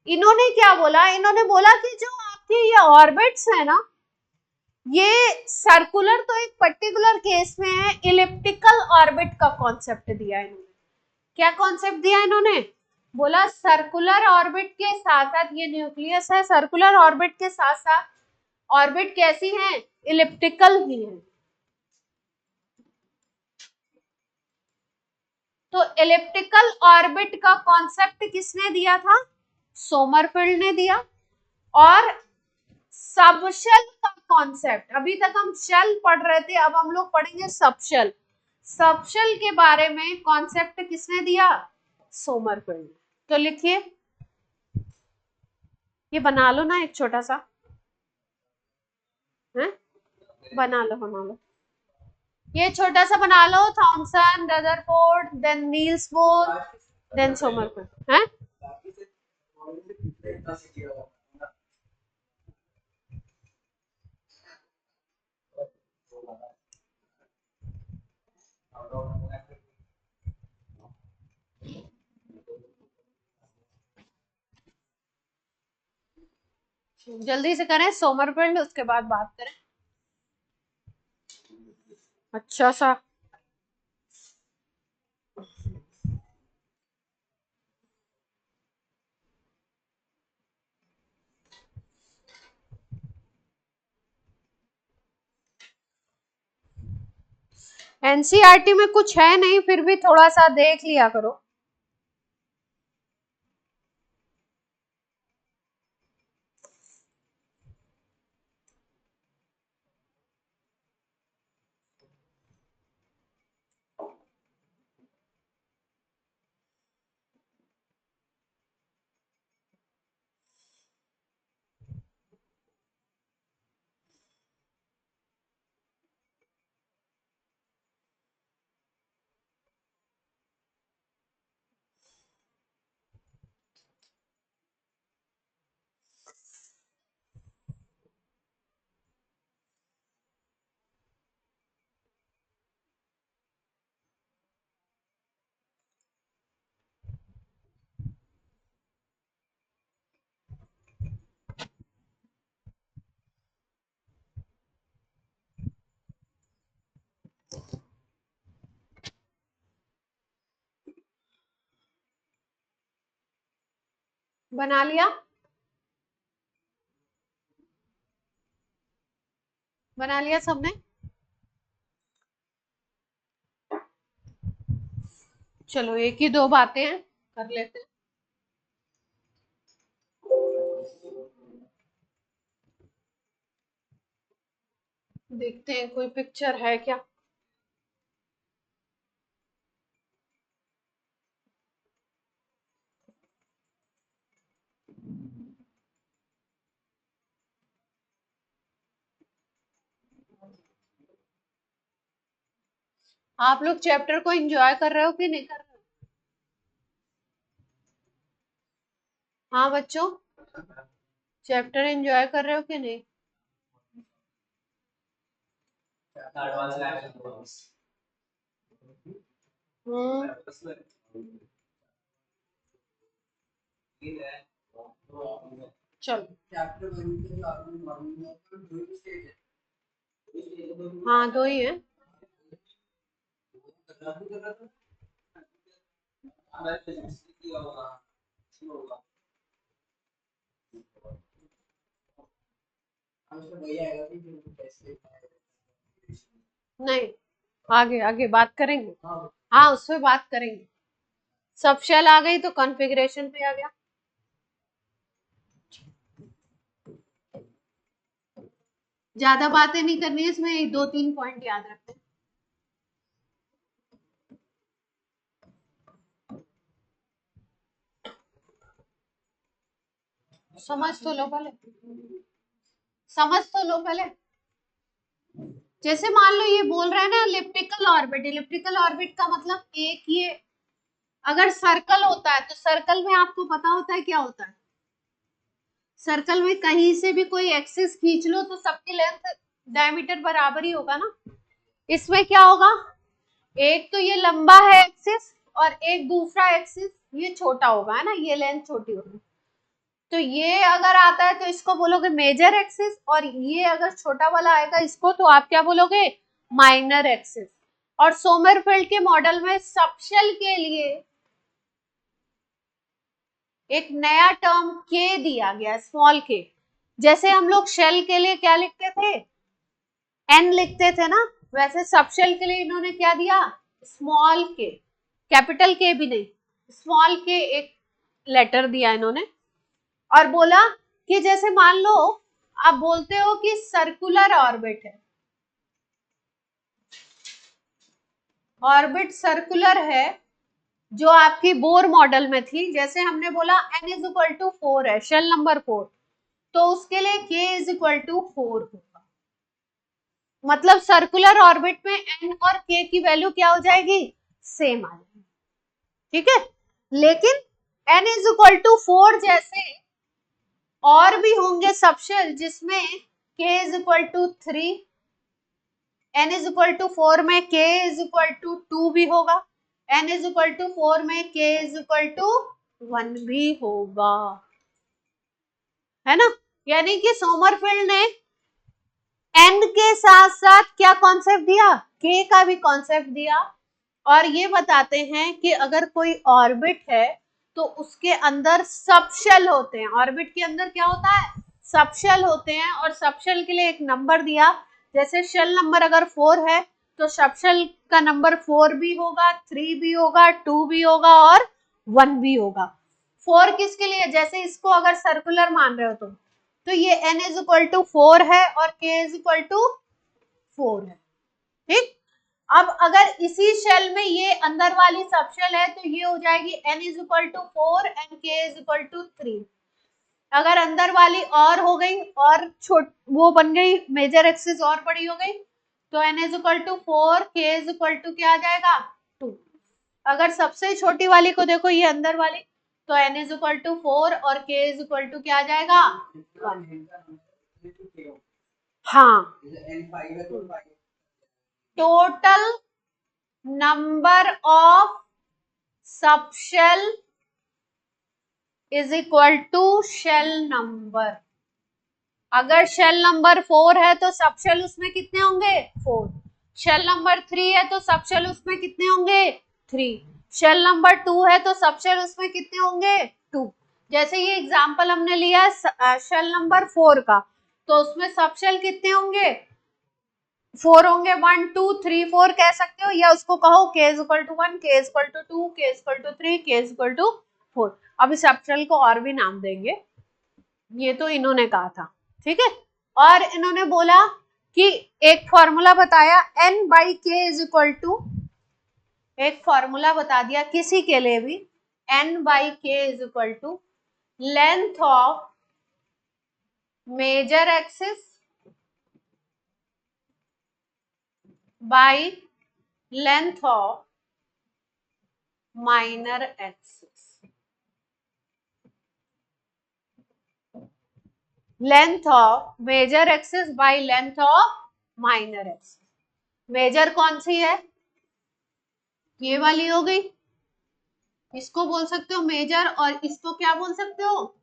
इन्होंने क्या बोला? इन्होंने बोला कि जो आपके ये ऑर्बिट्स है ना, ये सर्कुलर तो एक पर्टिकुलर केस में है, इलिप्टिकल ऑर्बिट का कॉन्सेप्ट दिया इन्होंने। क्या कॉन्सेप्ट दिया इन्होंने? बोला सर्कुलर ऑर्बिट के साथ साथ, ये न्यूक्लियस है, सर्कुलर ऑर्बिट के साथ साथ ऑर्बिट कैसी है? इलिप्टिकल भी है। तो इलिप्टिकल ऑर्बिट का कॉन्सेप्ट किसने दिया था? सोमरफेल्ड ने दिया। और सबशेल का कॉन्सेप्ट, अभी तक हम शेल पढ़ रहे थे, अब हम लोग पढ़ेंगे सबशेल। सबशेल के बारे में कॉन्सेप्ट किसने दिया? सोमरफेल्ड। तो लिखिए, ये बना लो ना एक छोटा सा, है? बना लो, ये छोटा सा बना लो। Thomson, Rutherford, then Niels Bohr, then Sommerfeld, है? जल्दी से करें सोमरफेल्ड, उसके बाद बात करें। अच्छा सा एनसीईआरटी में कुछ है नहीं, फिर भी थोड़ा सा देख लिया करो। बना लिया? बना लिया सबने? चलो एक ही दो बातें हैं, कर लेते हैं। देखते हैं कोई पिक्चर है क्या। आप लोग चैप्टर को एंजॉय कर रहे हो कि नहीं कर रहे हो? हाँ बच्चों, चैप्टर एंजॉय कर रहे हो कि नहीं? चलो, हाँ दो ही है। नहीं, आगे आगे बात करेंगे। हाँ, उस पर बात करेंगे। सब शेल आ गई तो कॉन्फ़िगरेशन पे आ गया। ज्यादा बातें नहीं करनी है इसमें, 2-3 पॉइंट याद रखते हैं। समझ तो लो पहले, समझ तो लो पहले। जैसे मान लो ये बोल रहा है ना इलिप्टिकल ऑर्बिट, इलिप्टिकल ऑर्बिट का मतलब एक ये अगर सर्कल होता है तो सर्कल में आपको पता होता है क्या होता है, सर्कल में कहीं से भी कोई एक्सिस खींच लो तो सबकी लेंथ डायमीटर बराबर ही होगा ना। इसमें क्या होगा, एक तो ये लंबा है एक्सिस और एक दूसरा एक्सिस ये छोटा होगा, है ना, ये लेंथ छोटी होगी। तो ये अगर आता है तो इसको बोलोगे मेजर एक्सिस, और ये अगर छोटा वाला आएगा इसको तो आप क्या बोलोगे, माइनर एक्सिस। और सोमरफेल्ड के मॉडल में सबशेल के लिए एक नया टर्म के दिया गया, स्मॉल के। जैसे हम लोग शेल के लिए क्या लिखते थे, एन लिखते थे ना, वैसे सबशेल के लिए इन्होंने क्या दिया, स्मॉल के, कैपिटल के भी नहीं, स्मॉल के एक लेटर दिया इन्होंने। और बोला कि जैसे मान लो आप बोलते हो कि सर्कुलर ऑर्बिट है, ऑर्बिट सर्कुलर है, जो आपकी बोर मॉडल में थी, जैसे हमने बोला n इज इक्वल टू 4 है, शेल नंबर 4, तो उसके लिए k इज इक्वल टू 4 होगा। मतलब सर्कुलर ऑर्बिट में n और k की वैल्यू क्या हो जाएगी, सेम आ जाएगी, ठीक है। लेकिन n इज इक्वल टू 4 जैसे और भी होंगे सबशेल जिसमें k is equal to 3, n is equal to 4 में k इज इक्वल टू 2 भी होगा, n इज इक्वल टू 4 में k इज इक्वल टू 1 भी होगा, है ना। यानी कि सोमरफेल्ड ने n के साथ साथ क्या कॉन्सेप्ट दिया, k का भी कॉन्सेप्ट दिया। और ये बताते हैं कि अगर कोई ऑर्बिट है तो उसके अंदर सबशेल होते हैं, ऑर्बिट के अंदर क्या होता है, सबशेल होते हैं। और सबशेल के लिए एक नंबर दिया, जैसे शेल नंबर अगर 4 है तो सबशेल का नंबर 4 भी होगा, 3 भी होगा, 2 भी होगा और 1 भी होगा। 4 किसके लिए, जैसे इसको अगर सर्कुलर मान रहे हो तो ये n इज इक्वल टू 4 है और k इज इक्वल टू 4 है, ठीक। अब अगर इसी शेल में ये अंदर वाली सबशेल है तो ये हो जाएगी n is equal to 4 and k is equal to 3। अगर अंदर वाली और हो गई और वो बन गई मेजर एक्सिस और बड़ी हो गई तो n is equal to 4, k is equal to क्या आ जाएगा 2। अगर सबसे छोटी वाली को देखो, ये अंदर वाली, तो n इज इक्वल टू 4 और k इज इक्वल टू क्या आ जाएगा 1। हाँ, total number of subshell is equal to shell number. अगर शेल नंबर 4 है तो सबशेल उसमें कितने होंगे 4, शेल नंबर 3 है तो सबशेल उसमें कितने होंगे 3, शेल नंबर 2 है तो सबशेल उसमें कितने होंगे 2। जैसे ये एग्जांपल हमने लिया है शेल नंबर 4 का, तो उसमें सबशेल कितने होंगे 4 होंगे, 1 2 3 4 कह सकते हो, या उसको कहो k is equal to 1, k is equal to 2, k is equal to 3, k is equal to 4। अब इस सबशेल को और भी नाम देंगे, ये तो इन्होंने कहा था, ठीक है। और इन्होंने बोला कि एक फॉर्मूला बताया n by k is equal to, एक फॉर्मूला बता दिया किसी के लिए भी, n by k is equal to length of major axis by length of minor axis, length of major axis by length of minor axis. Major कौन सी है, ये वाली हो गई, इसको बोल सकते हो मेजर, और इसको क्या बोल सकते हो,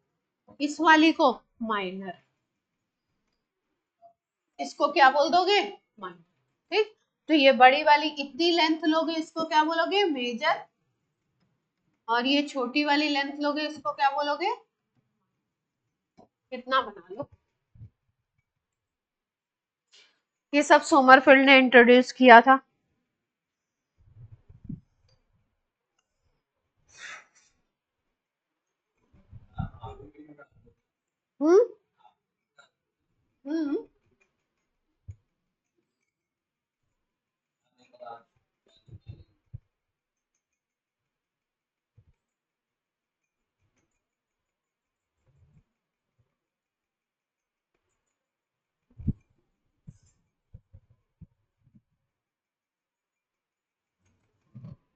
इस वाली को माइनर, इसको क्या बोल दोगे माइनर, ठीक। तो ये बड़ी वाली इतनी लेंथ लोगे इसको क्या बोलोगे, मेजर, और ये छोटी वाली लेंथ लोगे इसको क्या बोलोगे, कितना बना लो। ये सब सोमरफेल्ड ने इंट्रोड्यूस किया था। हम्म हम्म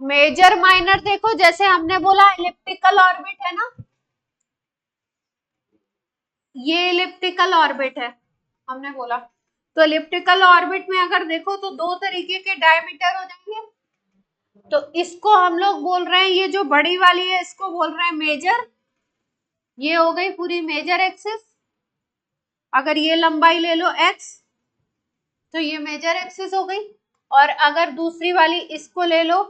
मेजर माइनर देखो, जैसे हमने बोला इलिप्टिकल ऑर्बिट है ना, ये इलिप्टिकल ऑर्बिट है हमने बोला। तो इलिप्टिकल ऑर्बिट में अगर देखो तो दो तरीके के डायमीटर हो जाएंगे। तो इसको हम लोग बोल रहे हैं, ये जो बड़ी वाली है इसको बोल रहे हैं मेजर, ये हो गई पूरी मेजर एक्सिस। अगर ये लंबाई ले लो x, तो ये मेजर एक्सिस हो गई। और अगर दूसरी वाली इसको ले लो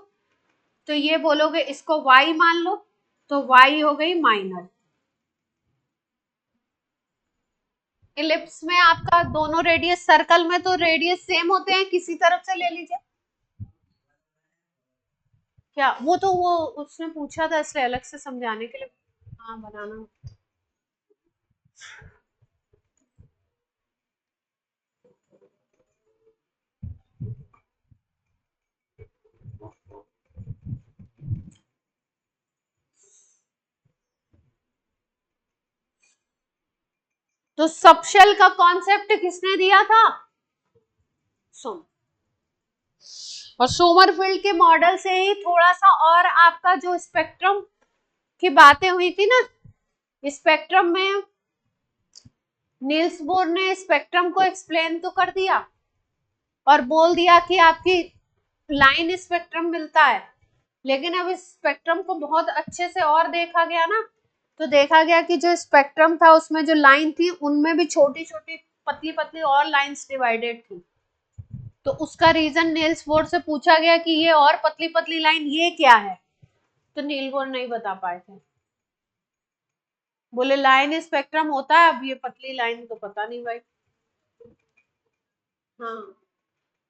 तो ये बोलोगे इसको y मान लो, तो y हो गई माइनर। इलिप्स में आपका दोनों रेडियस, सर्कल में तो रेडियस सेम होते हैं, किसी तरफ से ले लीजिए। क्या वो तो वो उसने पूछा था इसलिए अलग से समझाने के लिए। हाँ बनाना। तो सबशेल का कॉन्सेप्ट किसने दिया था, सोम। और सोमरफेल्ड के मॉडल से ही थोड़ा सा और आपका जो स्पेक्ट्रम की बातें हुई थी ना, स्पेक्ट्रम में नील्स बोर ने स्पेक्ट्रम को एक्सप्लेन तो कर दिया और बोल दिया कि आपकी लाइन स्पेक्ट्रम मिलता है। लेकिन अब इस स्पेक्ट्रम को बहुत अच्छे से और देखा गया ना, तो देखा गया कि जो स्पेक्ट्रम था उसमें जो लाइन थी उनमें भी छोटी छोटी पतली पतली और लाइंस डिवाइडेड थी। तो उसका रीजन नील्स बोर से पूछा गया कि ये और पतली पतली लाइन ये क्या है, तो नील बोर नहीं बता पाए थे। बोले लाइन स्पेक्ट्रम होता है, अब ये पतली लाइन तो पता नहीं भाई। हाँ,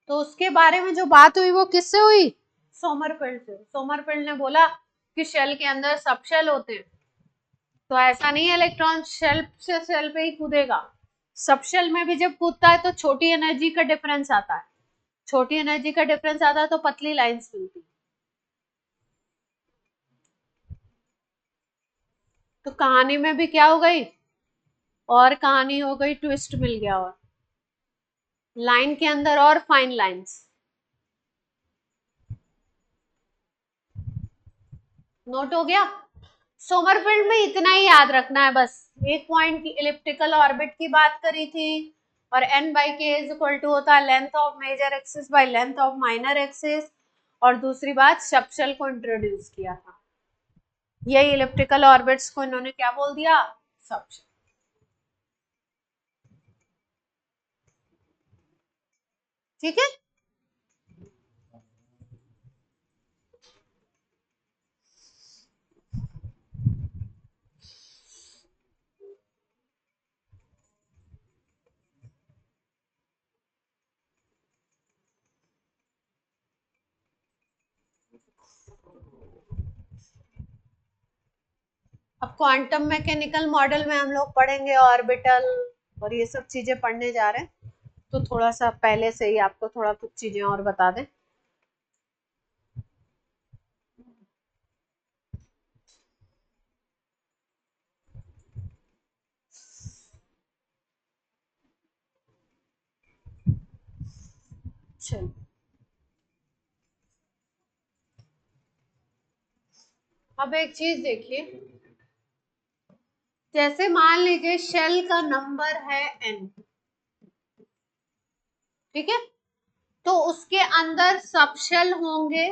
तो उसके बारे में जो बात हुई वो किससे हुई, सोमरफेल्ड से। सोमरफेल्ड ने बोला कि शेल के अंदर सब शेल होते हैं, तो ऐसा नहीं है इलेक्ट्रॉन शेल से शेल पे ही कूदेगा। सब शेल में भी जब कूदता है तो छोटी एनर्जी का डिफरेंस आता है, छोटी एनर्जी का डिफरेंस आता है तो पतली लाइंस मिलती है। तो कहानी में भी क्या हो गई, और कहानी हो गई, ट्विस्ट मिल गया, और लाइन के अंदर और फाइन लाइंस। नोट हो गया। सोमरफेल्ड में इतना ही याद रखना है बस, एक पॉइंट की इलिप्टिकल ऑर्बिट की बात करी थी, और n by k is equal to होता है length of major axis by length of minor axis. और दूसरी बात सबशेल को इंट्रोड्यूस किया था, यही इलिप्टिकल ऑर्बिट्स को इन्होंने क्या बोल दिया, सबशेल। ठीक है। अब क्वांटम मैकेनिकल मॉडल में हम लोग पढ़ेंगे ऑर्बिटल और ये सब चीजें पढ़ने जा रहे हैं, तो थोड़ा सा पहले से ही आपको थोड़ा कुछ चीजें और बता दें। चलो, अब एक चीज देखिए, जैसे मान लीजिए शेल का नंबर है n, ठीक है, तो उसके अंदर सबशेल होंगे,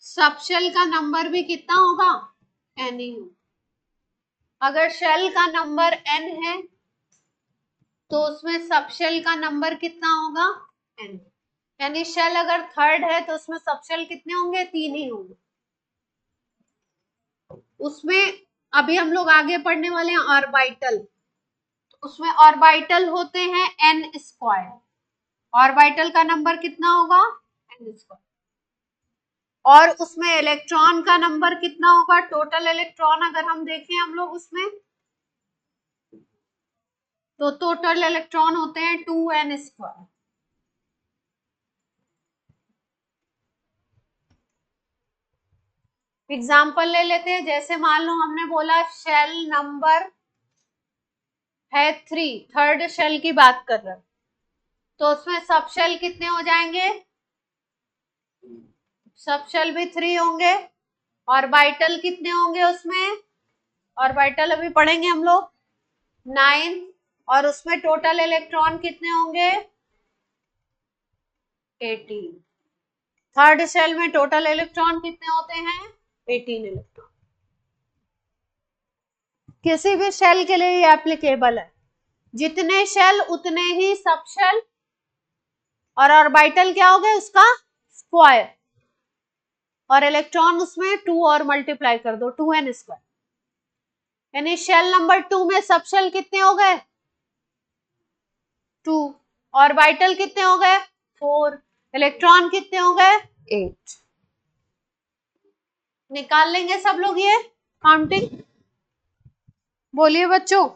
सबशेल का नंबर भी कितना होगा, n ही होगा। अगर शेल का नंबर n है तो उसमें सबशेल का नंबर कितना होगा, n। यानी शेल अगर थर्ड है तो उसमें सब शेल कितने होंगे? 3 ही होंगे। उसमें अभी हम लोग आगे पढ़ने वाले हैं ऑर्बिटल। उसमें ऑर्बिटल होते हैं n स्क्वायर। ऑर्बिटल का नंबर कितना होगा? n square. और उसमें इलेक्ट्रॉन का नंबर कितना होगा? टोटल इलेक्ट्रॉन अगर हम देखें हम लोग उसमें, तो टोटल इलेक्ट्रॉन होते हैं 2n स्क्वायर। एग्जाम्पल ले लेते हैं, जैसे मान लो हमने बोला शेल नंबर है 3, थर्ड शेल की बात कर रहे हैं, तो उसमें सब शेल कितने हो जाएंगे? सब शेल भी 3 होंगे। ऑर्बिटल कितने होंगे उसमें? ऑर्बिटल अभी पढ़ेंगे हम लोग, 9। और उसमें टोटल इलेक्ट्रॉन कितने होंगे? 18। थर्ड शेल में टोटल इलेक्ट्रॉन कितने होते हैं? 18 इलेक्ट्रॉन। किसी भी शेल के लिए ये एप्लीकेबल है, जितने शेल उतने ही सब शेल। और ऑर्बिटल क्या हो गया? उसका स्क्वायर। और इलेक्ट्रॉन उसमें 2 और मल्टीप्लाई कर दो, 2n स्क्वायर। यानी शेल नंबर 2 में सब शेल कितने हो गए? 2। ऑर्बिटल कितने हो गए? 4। इलेक्ट्रॉन कितने हो गए? 8। निकाल लेंगे सब लोग ये काउंटिंग। बोलिए बच्चों।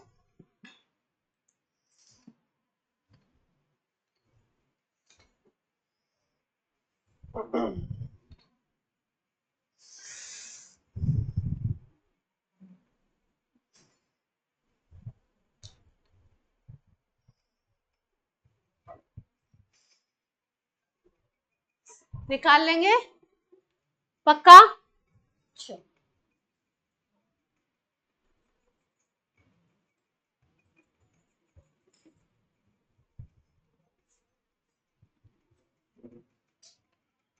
निकाल लेंगे पक्का? चलो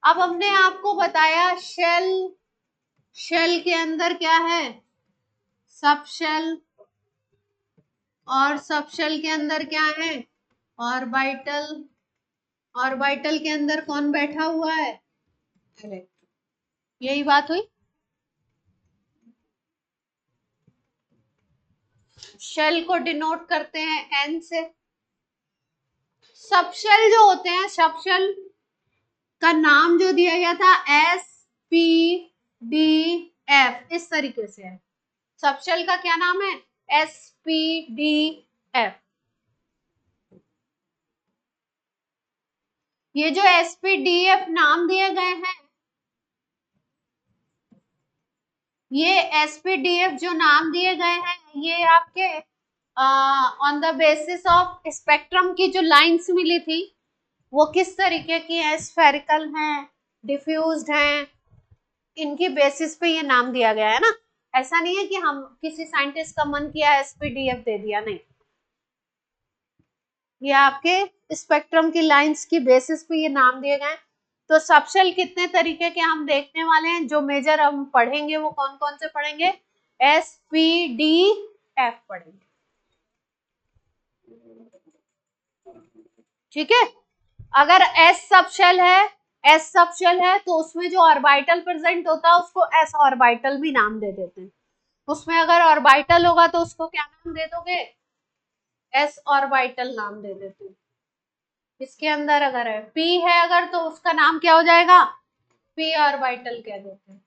अब हमने आपको बताया शेल, शेल के अंदर क्या है? सब शेल। और सब शेल के अंदर क्या है? ऑर्बिटल। ऑर्बिटल के अंदर कौन बैठा हुआ है? इलेक्ट्रॉन। यही बात हुई। शेल को डिनोट करते हैं n से। सब शेल जो होते हैं, सब शेल का नाम जो दिया गया था SPDF, इस तरीके से है। सब शेल का क्या नाम है? SPDF। ये जो SPDF नाम दिए गए हैं, ये SPDF जो नाम दिए गए हैं, ये आपके on the basis of spectrum की जो लाइंस मिली थी वो किस तरीके की है? स्फेरिकल हैं, डिफ्यूज्ड हैं, इनकी बेसिस पे ये नाम दिया गया है ना। ऐसा नहीं है कि हम किसी साइंटिस्ट का मन किया SPDF दे दिया, नहीं। ये आपके स्पेक्ट्रम की लाइंस की बेसिस पे ये नाम दिए गए। तो सब शेल कितने तरीके के हम देखने वाले हैं, जो मेजर हम पढ़ेंगे वो कौन कौन से पढ़ेंगे? SPDF पढ़ेंगे, ठीक है। अगर S सब शेल है, S सब शेल है, तो उसमें जो ऑर्बिटल प्रेजेंट होता है उसको S ऑर्बिटल भी नाम दे देते हैं। उसमें अगर ऑर्बिटल होगा तो उसको क्या नाम दे दोगे? S ऑर्बिटल नाम दे देते हैं। इसके अंदर अगर है P है अगर, तो उसका नाम क्या हो जाएगा? P ऑर्बिटल कह देते हैं।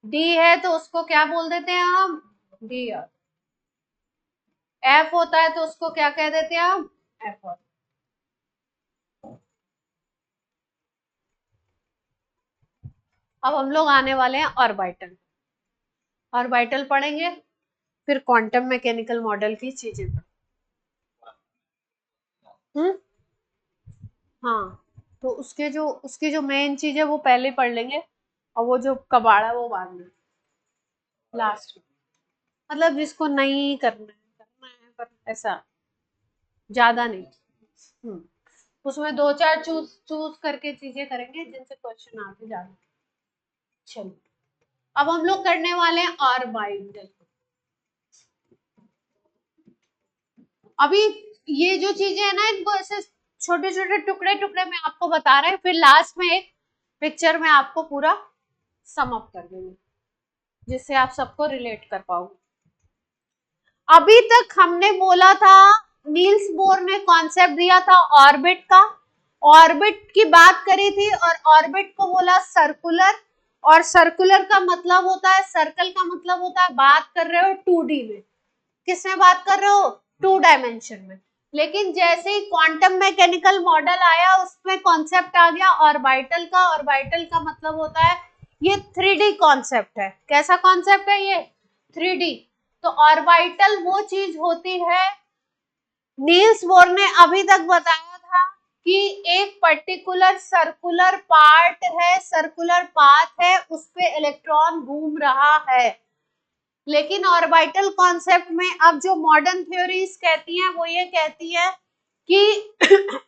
D है तो उसको क्या बोल देते हैं हम? D orbital. F होता है तो उसको क्या कह देते हैं हम? F orbital. अब हम लोग आने वाले हैं ऑर्बिटल। ऑर्बिटल पढ़ेंगे, फिर क्वांटम मैकेनिकल मॉडल की चीजें हाँ, तो उसकी जो मेन चीज है वो पहले पढ़ लेंगे, और वो जो कबाड़ा वो बाद में, लास्ट में। मतलब जिसको नहीं करना है पर ऐसा ज्यादा नहीं। उसमें 2-4 चूज करके चीजें करेंगे जिनसे क्वेश्चन आते जाएंगे। चलो अब हम लोग करने वाले हैं ऑर्बिटल। अभी ये जो चीजें है ना, इनको ऐसे छोटे छोटे टुकड़े टुकड़े में आपको बता रहे हैं, फिर लास्ट में एक पिक्चर में आपको पूरा सम अप कर देंगे जिससे आप सबको रिलेट कर पाओगे। अभी तक हमने बोला था, नील्स बोर ने कॉन्सेप्ट दिया था ऑर्बिट का, ऑर्बिट की बात करी थी और ऑर्बिट को बोला सर्कुलर, और सर्कुलर का मतलब होता है, सर्कल का मतलब होता है बात कर रहे हो 2D में। किसमें बात कर रहे हो? 2 डायमेंशन में। लेकिन जैसे ही क्वांटम मैकेनिकल मॉडल आया उसमें कॉन्सेप्ट आ गया ऑर्बिटल का। ऑर्बिटल का मतलब होता है ये 3D कॉन्सेप्ट है। कैसा कॉन्सेप्ट है ये? 3D। तो ऑर्बिटल वो चीज होती है, नील्स बोर ने अभी तक बताया था कि एक पर्टिकुलर सर्कुलर पार्ट है, सर्कुलर पाथ है, उस पे इलेक्ट्रॉन घूम रहा है। लेकिन ऑर्बिटल कॉन्सेप्ट में अब जो मॉडर्न थ्योरीज कहती हैं वो ये कहती है कि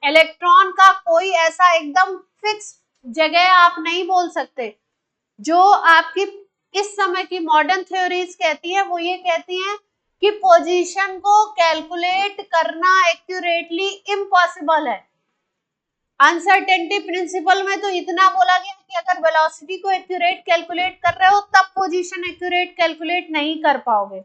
इलेक्ट्रॉन का कोई ऐसा एकदम फिक्स जगह आप नहीं बोल सकते। जो आपकी इस समय की मॉडर्न थ्योरीज कहती है वो ये कहती हैं कि पोजीशन को कैलकुलेट करना एक्यूरेटली इम्पॉसिबल है। अनसर्टेनिटी प्रिंसिपल में तो इतना बोला गया कि अगर वेलोसिटी को एक्यूरेट कैलकुलेट कर रहे हो तब पोजीशन एक्यूरेट कैलकुलेट नहीं कर पाओगे,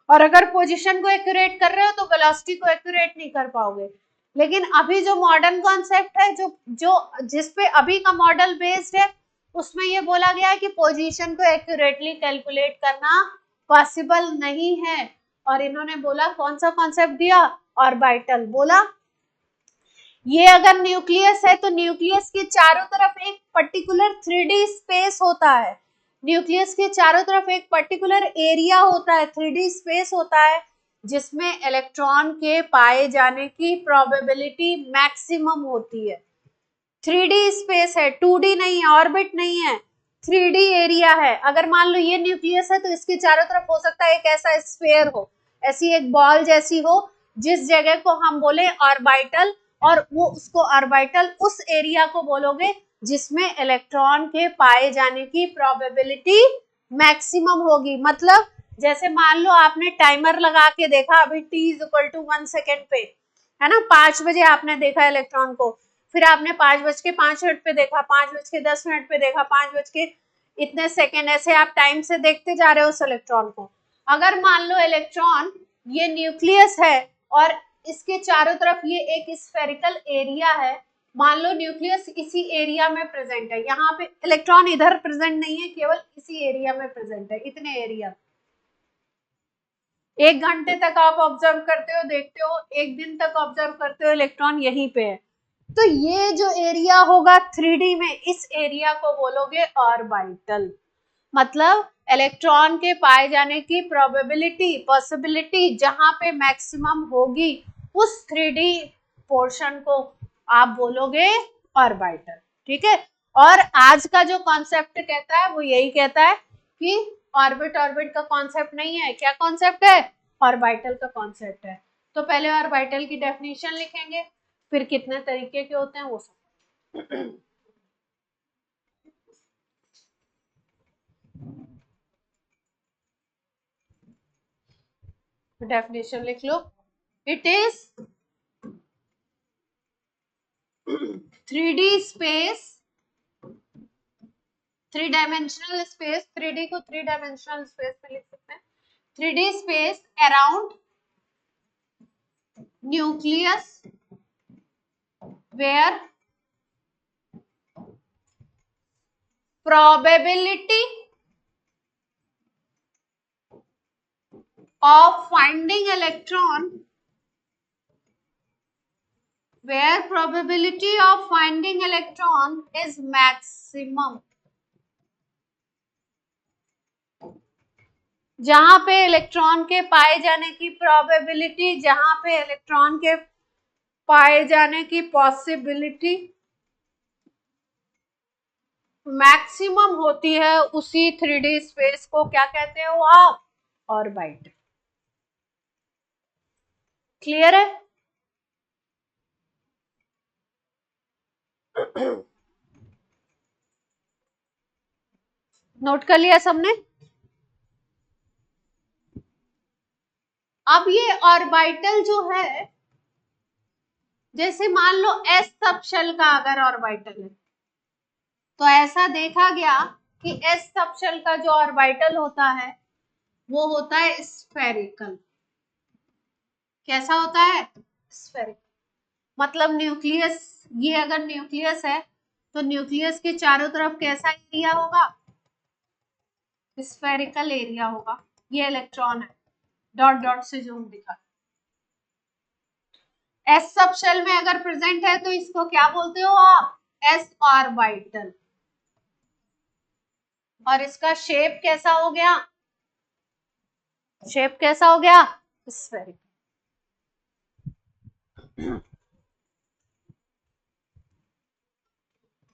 और अगर पोजीशन को एक्यूरेट कर रहे हो तो वेलोसिटी को एक्यूरेट नहीं कर पाओगे। लेकिन अभी जो मॉडर्न कॉन्सेप्ट है, जो जिसपे अभी का मॉडल बेस्ड है, उसमें ये बोला गया है कि पोजीशन को एक्यूरेटली कैलकुलेट करना पॉसिबल नहीं है। और इन्होंने बोला, कौन सा कॉन्सेप्ट दिया? ऑर्बिटल। बोला ये अगर न्यूक्लियस है तो न्यूक्लियस के चारों तरफ एक पर्टिकुलर 3D स्पेस होता है। न्यूक्लियस के चारों तरफ एक पर्टिकुलर एरिया होता है, 3D स्पेस होता है, जिसमें इलेक्ट्रॉन के पाए जाने की प्रोबेबिलिटी मैक्सिमम होती है। 3D स्पेस है, 2D नहीं है, ऑर्बिट नहीं है, 3D एरिया है। अगर मान लो ये न्यूक्लियस है तो इसके चारों तरफ हो सकता है एक ऐसा स्फीयर हो, ऐसी एक बॉल जैसी हो, जिस जगह को हम बोले ऑर्बिटल, और वो उसको ऑर्बिटल उस एरिया को बोलोगे जिसमें इलेक्ट्रॉन के पाए जाने की प्रोबेबिलिटी मैक्सिमम होगी। मतलब जैसे मान लो आपने टाइमर लगा के देखा अभी t=1 सेकेंड पे, है ना, 5 बजे आपने देखा इलेक्ट्रॉन को, फिर आपने 5:05 पे देखा, 5:10 पे देखा, 5 इतने सेकेंड, ऐसे आप टाइम से देखते जा रहे हो उस इलेक्ट्रॉन को। अगर मान लो इलेक्ट्रॉन ये न्यूक्लियस है और इसके चारों तरफ ये एक स्फेरिकल एरिया है, मान लो न्यूक्लियस इसी एरिया में प्रेजेंट है, यहाँ पे इलेक्ट्रॉन इधर प्रेजेंट नहीं है, केवल इसी एरिया में प्रेजेंट है, इतने एरिया। 1 घंटे तक आप ऑब्जर्व करते हो, देखते हो, 1 दिन तक ऑब्जर्व करते हो, इलेक्ट्रॉन यहीं पे है। तो ये जो एरिया होगा 3D में, इस एरिया को बोलोगे ऑर्बिटल। मतलब इलेक्ट्रॉन के पाए जाने की प्रोबेबिलिटी, पॉसिबिलिटी जहां पे मैक्सिमम होगी, उस 3D पोर्शन को आप बोलोगे ऑर्बिटल। ठीक है। और आज का जो कॉन्सेप्ट कहता है वो यही कहता है कि ऑर्बिट का कॉन्सेप्ट नहीं है। क्या कॉन्सेप्ट है? ऑर्बिटल का कॉन्सेप्ट है। तो पहले ऑर्बिटल की डेफिनेशन लिखेंगे, फिर कितने तरीके के होते हैं वो सब। डेफिनेशन लिख लो। It is 3D space, 3 dimensional space, 3D को 3 डायमेंशनल स्पेस में लिख सकते हैं। 3D space around nucleus where probability of finding electron is maximum। जहां पे इलेक्ट्रॉन के पाए जाने की प्रोबेबिलिटी, जहां पे इलेक्ट्रॉन के पाए जाने की पॉसिबिलिटी मैक्सिमम होती है, उसी 3D स्पेस को क्या कहते हो आप? ऑर्बिट। क्लियर है? नोट कर लिया सबने? अब ये ऑर्बिटल जो है जैसे मान लो s सब शेल का अगर ऑर्बिटल है तो ऐसा देखा गया कि s सब शेल का जो ऑर्बिटल होता है वो होता है स्फेरिकल। कैसा होता है? स्फेरिकल। मतलब न्यूक्लियस, ये अगर न्यूक्लियस है तो न्यूक्लियस के चारों तरफ कैसा एरिया होगा? स्फेरिकल एरिया होगा। ये इलेक्ट्रॉन है डॉट डॉट से जो हम दिखा, एस सब शेल में अगर प्रेजेंट है तो इसको क्या बोलते हो आप? S orbital. और इसका शेप कैसा हो गया? शेप कैसा हो गया? स्फेरिकल।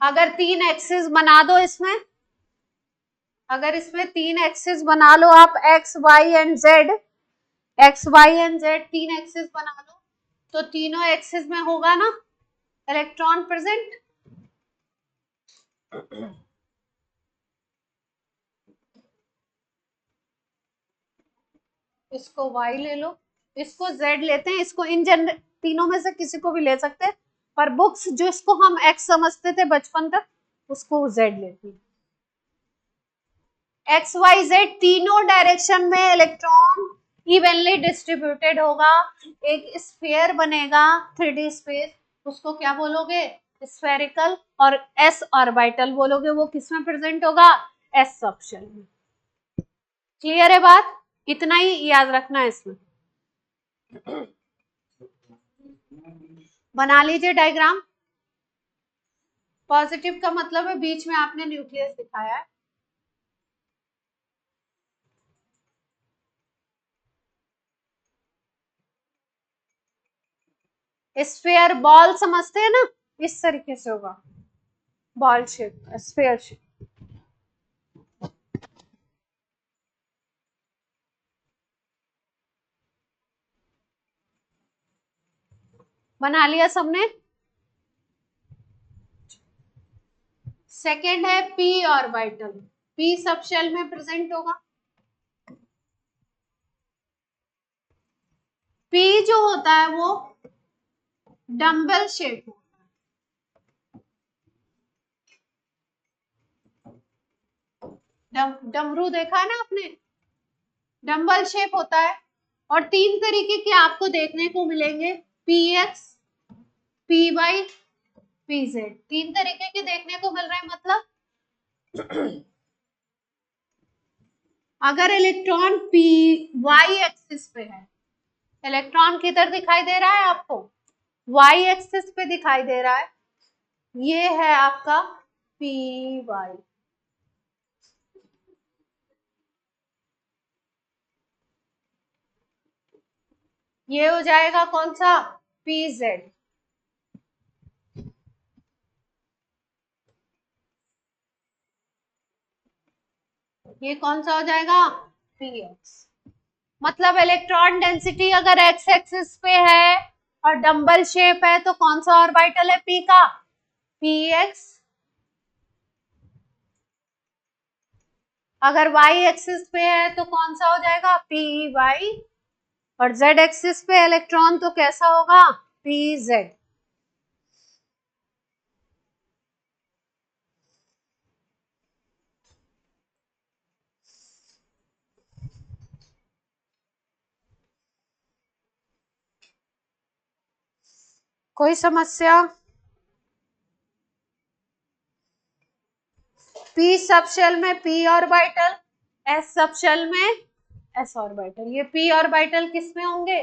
अगर 3 एक्सिस बना दो इसमें, अगर इसमें 3 एक्सिस बना लो आप, x y and z, x y and z 3 axis बना लो तो तीनों एक्सिस में होगा ना इलेक्ट्रॉन प्रेजेंट। इसको y ले लो, इसको z लेते हैं, इसको इन तीनों में से किसी को भी ले सकते हैं, पर बुक्स जो इसको हम x समझते थे बचपन तक उसको z लेती है। एक्स वाई जेड तीनों डायरेक्शन में इलेक्ट्रॉन इवनली डिस्ट्रीब्यूटेड होगा, एक स्फीयर बनेगा 3D स्पेस, उसको क्या बोलोगे? स्फेरिकल। और s ऑर्बिटल बोलोगे, वो किसमें प्रेजेंट होगा? s सब शेल में। क्लियर है बात? इतना ही याद रखना है इसमें। बना लीजिए डायग्राम। पॉजिटिव का मतलब है बीच में आपने न्यूक्लियस दिखाया है। स्फीयर बॉल समझते हैं ना, इस तरीके से होगा, बॉल शेप, स्फीयर शेप। बना लिया सबने? सेकेंड है p orbital. p subshell में प्रेजेंट होगा। p जो होता है वो डम्बल शेप होता है। डमरू देखा है ना आपने? डम्बल शेप होता है। और 3 तरीके के आपको देखने को मिलेंगे, px, py, pz। 3 तरीके के देखने को मिल रहे हैं। मतलब अगर इलेक्ट्रॉन p y एक्सिस पे है, इलेक्ट्रॉन किधर दिखाई दे रहा है आपको? y एक्सिस पे दिखाई दे रहा है। ये है आपका py, ये हो जाएगा कौन सा? pz। ये कौन सा हो जाएगा? px। मतलब इलेक्ट्रॉन डेंसिटी अगर x एक्सिस पे है और डंबल शेप है तो कौन सा ऑर्बिटल है p का? px। अगर y एक्सिस पे है तो कौन सा हो जाएगा? py। और z एक्सिस पे इलेक्ट्रॉन तो कैसा होगा? pz। कोई समस्या? p सब शेल में p orbital, s subshell में s ऑर्बिटल। ये p ऑर्बिटल किस में होंगे?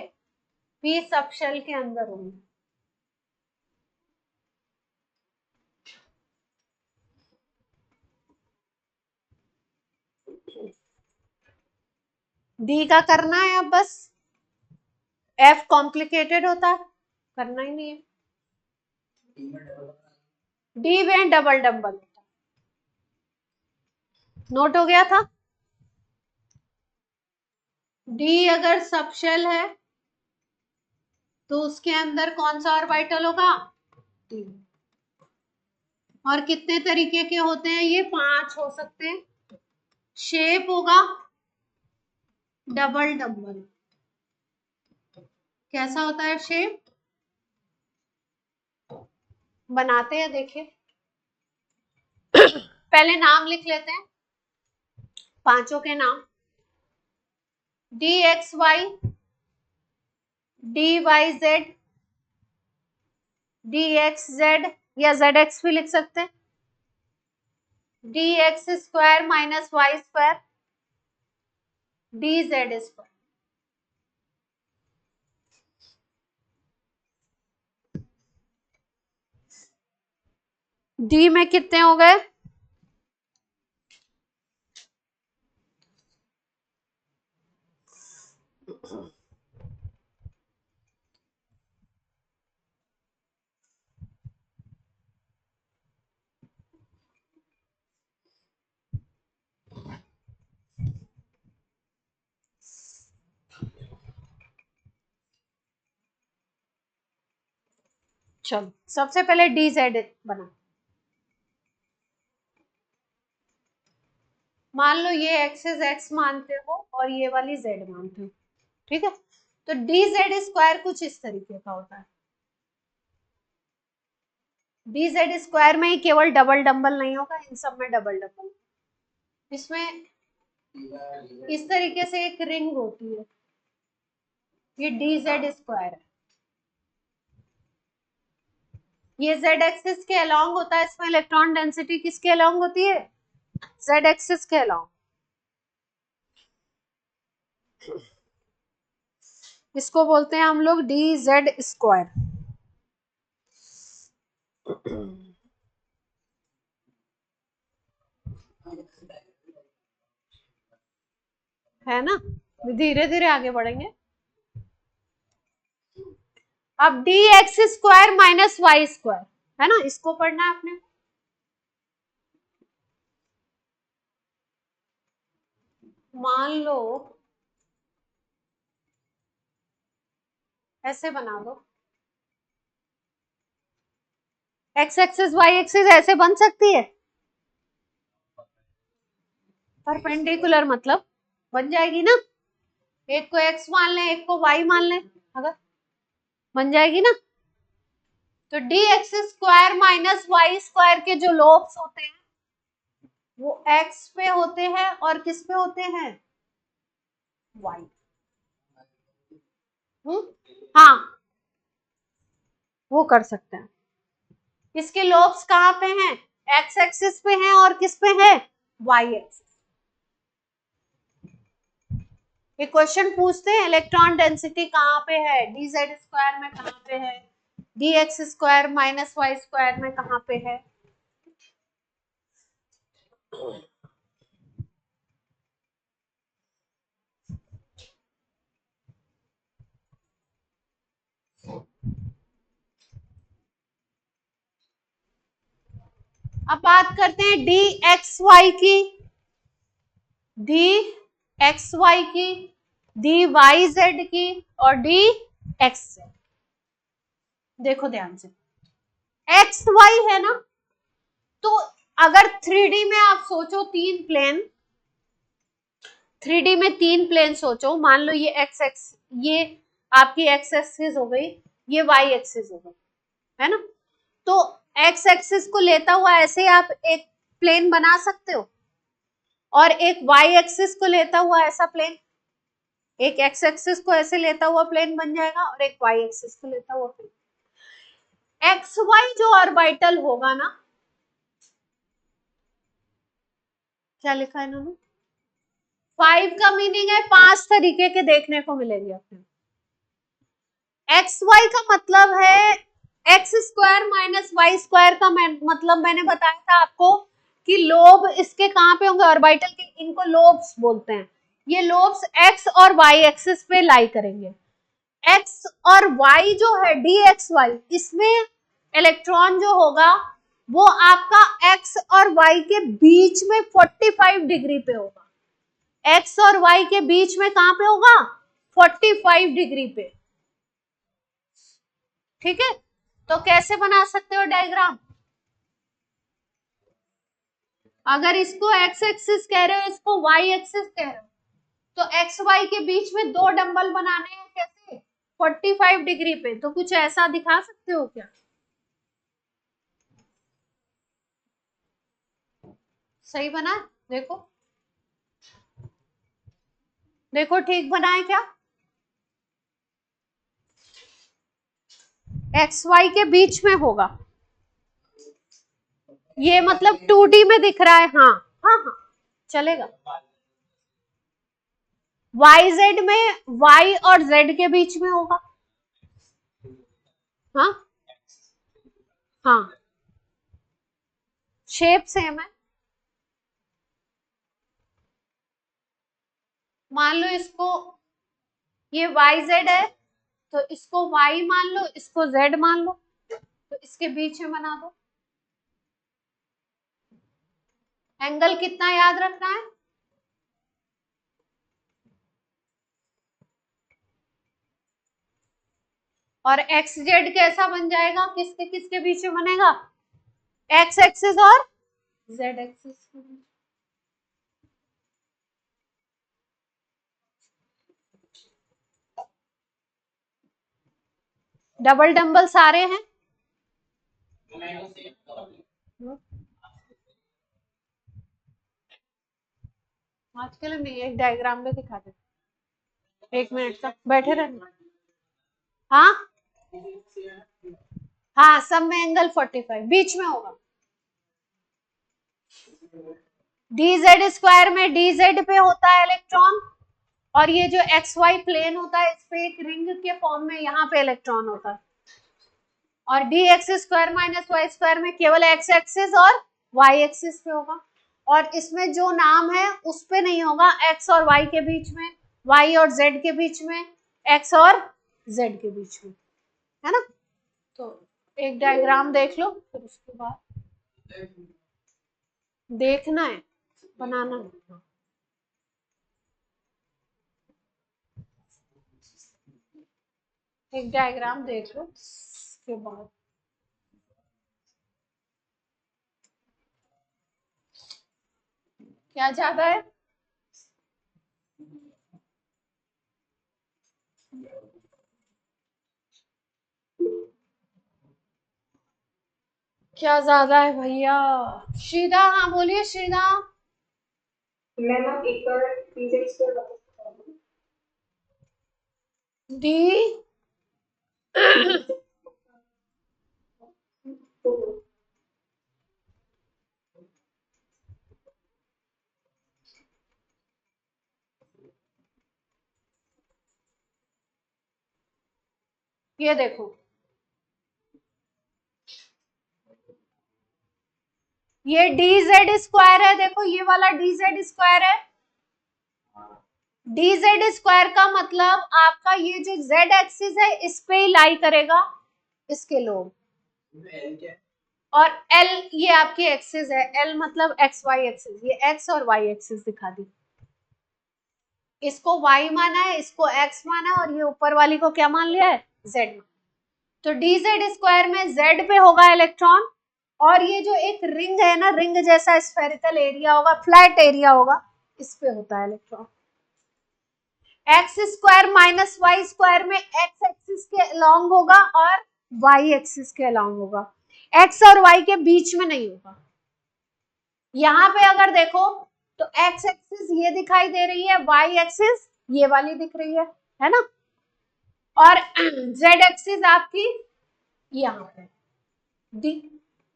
p सब शेल के अंदर होंगे। d का करना है अब बस, f कॉम्प्लिकेटेड होता है, करना ही नहीं है। d में डबल डंबल, नोट हो गया था? d अगर सब शेल है तो उसके अंदर कौन सा ऑर्बिटल होगा? d। और कितने तरीके के होते हैं ये? 5 हो सकते हैं। शेप होगा डबल डंबल। कैसा होता है शेप? बनाते हैं, देखिए पहले नाम लिख लेते हैं, पांचों के नाम, dxy, dyz, dxz या zx भी लिख सकते हैं, dx square minus y square, dz square. D में कितने हो गए? चलो सबसे पहले dz बना, मान लो ये एक्सेस x मानते हो और ये वाली z मानते हो, ठीक है। तो dz स्क्वायर कुछ इस तरीके का होता है, dz स्क्वायर में ही केवल डबल डबल नहीं होगा, इन सब में डबल डबल, इसमें इस तरीके से एक रिंग होती है, ये dz स्क्वायर है, ये z एक्सिस के अलोंग होता है, इसमें इलेक्ट्रॉन डेंसिटी किसके अलोंग होती है? z एक्सिस के अलोंग। इसको बोलते हैं हम लोग dz स्क्वायर। है ना, धीरे धीरे आगे बढ़ेंगे। अब dx square minus y square, है ना, इसको पढ़ना है आपने। मान लो ऐसे बना दो, x एक्सिस y एक्सिस ऐसे बन सकती है, परपेंडिकुलर मतलब बन जाएगी ना, एक को x मान लें एक को y मान लें, अगर बन जाएगी ना। तो dx square minus y square के जो लोब्स होते हैं वो x पे होते हैं और किस पे होते हैं? y। हाँ वो कर सकते हैं। इसके लोब्स कहाँ पे हैं? x एक्सिस पे हैं और किस पे है? y axis. ये क्वेश्चन पूछते हैं इलेक्ट्रॉन डेंसिटी कहाँ पे है, dz स्क्वायर में कहाँ पे है, dx square minus y square में कहाँ पे है। अब बात करते हैं dxy की, dxy की, dyz की और dxz। देखो ध्यान से, xy है ना, तो अगर 3D में आप सोचो तीन प्लेन, 3D में तीन प्लेन सोचो, मान लो ये x एक्स, ये आपकी x एक्सिस हो गई, ये y एक्सिस हो गई, है ना। तो x एक्सिस को लेता हुआ ऐसे आप एक प्लेन बना सकते हो और एक y एक्सिस को लेता हुआ ऐसा प्लेन, एक x एक्सिस को ऐसे लेता हुआ प्लेन बन जाएगा और एक y एक्सिस को लेता हुआ प्लेन। xy जो ऑर्बिटल होगा ना, क्या लिखा है इन्होंने? 5 का मीनिंग है 5 तरीके के देखने को मिलेंगे अपने। xy का मतलब है x square minus y square का मतलब मैंने बताया था आपको कि लोब इसके कहां पे होंगे? ऑर्बिटल के, इनको लोब्स बोलते हैं। ये लोब्स x और y एक्सिस पे लाई करेंगे। x और y जो है dxy, इसमें इलेक्ट्रॉन जो होगा वो आपका x और y के बीच में 45 डिग्री पे होगा। x और y के बीच में कहां पे होगा? 45 डिग्री पे, ठीक है। तो कैसे बना सकते हो डायग्राम? अगर इसको x एक्सिस कह रहे हो, इसको y एक्सिस कह रहे हो, तो x y के बीच में दो डंबल बनाने हैं, कैसे? 45 डिग्री पे। तो कुछ ऐसा दिखा सकते हो क्या? सही बना है? देखो देखो ठीक बना है क्या? एक्स वाई के बीच में होगा, ये मतलब 2D में दिख रहा है। हाँ हाँ हाँ चलेगा। वाई जेड में वाई और जेड के बीच में होगा। हाँ हाँ शेप सेम है। मान लो इसको, ये वाई जेड है तो इसको वाई मान लो, इसको जेड मान लो, तो इसके बीच में बना दो। एंगल कितना याद रखना है? और एक्स जेड कैसा बन जाएगा, किसके किसके बीच में बनेगा? एक्स एक्सिस और जेड एक्सिस। डबल डंबल सारे हैं। आज के लिए नहीं, एक डायग्राम में दिखा दे, 1 मिनट तक बैठे रहना। हाँ हाँ सब में एंगल 45 बीच में होगा। डी जेड स्क्वायर में डी जेड पे होता है इलेक्ट्रॉन, और ये जो एक्स वाई प्लेन होता है इस पे एक रिंग के फॉर्म में यहाँ पे इलेक्ट्रॉन होता है। और d x square minus y square में केवल एक्स एक्सिस और वाई एक्सिस पे होगा, और इसमें जो नाम है उस पे नहीं होगा, एक्स और वाई के बीच में, वाई और जेड के बीच में, एक्स और जेड के बीच में, है ना। तो एक डायग्राम देख लो, फिर उसके बाद देखना है, बनाना है। एक डायग्राम देख लो उसके बाद। क्या ज्यादा है? क्या ज्यादा है भैया? श्रीदा, हाँ बोलिए श्रीदा। मैम एक बार पीजेड स्क्वायर बता डी ये देखो, ये डी जेड स्क्वायर है, देखो ये वाला डी जेड स्क्वायर है। डी जेड स्क्वायर का मतलब आपका ये जो जेड एक्सिस है इस पे ही लाई करेगा, इसके लोग। और एल ये आपकी एक्सिस है, एल मतलब एक्स वाई एक्सिस, ये एक्स और वाई एक्सिस दिखा दी। इसको वाई माना है, इसको एक्स माना है, और ये ऊपर वाली को क्या मान लिया है? जेड। तो डी जेड स्क्वायर में जेड पे होगा इलेक्ट्रॉन, और ये जो एक रिंग है ना, रिंग जैसा स्फेरिकल एरिया होगा, फ्लैट एरिया होगा, इस पे होता है electron. X square minus y square में एक्स एक्सिस के अलोंग होगा और वाई एक्सिस के अलोंग होगा, एक्स और वाई के बीच में नहीं होगा। यहाँ पे अगर देखो तो एक्स एक्सिस ये दिखाई दे रही है, वाई एक्सिस ये वाली दिख रही है ना, और जेड एक्सिस आपकी यहाँ पे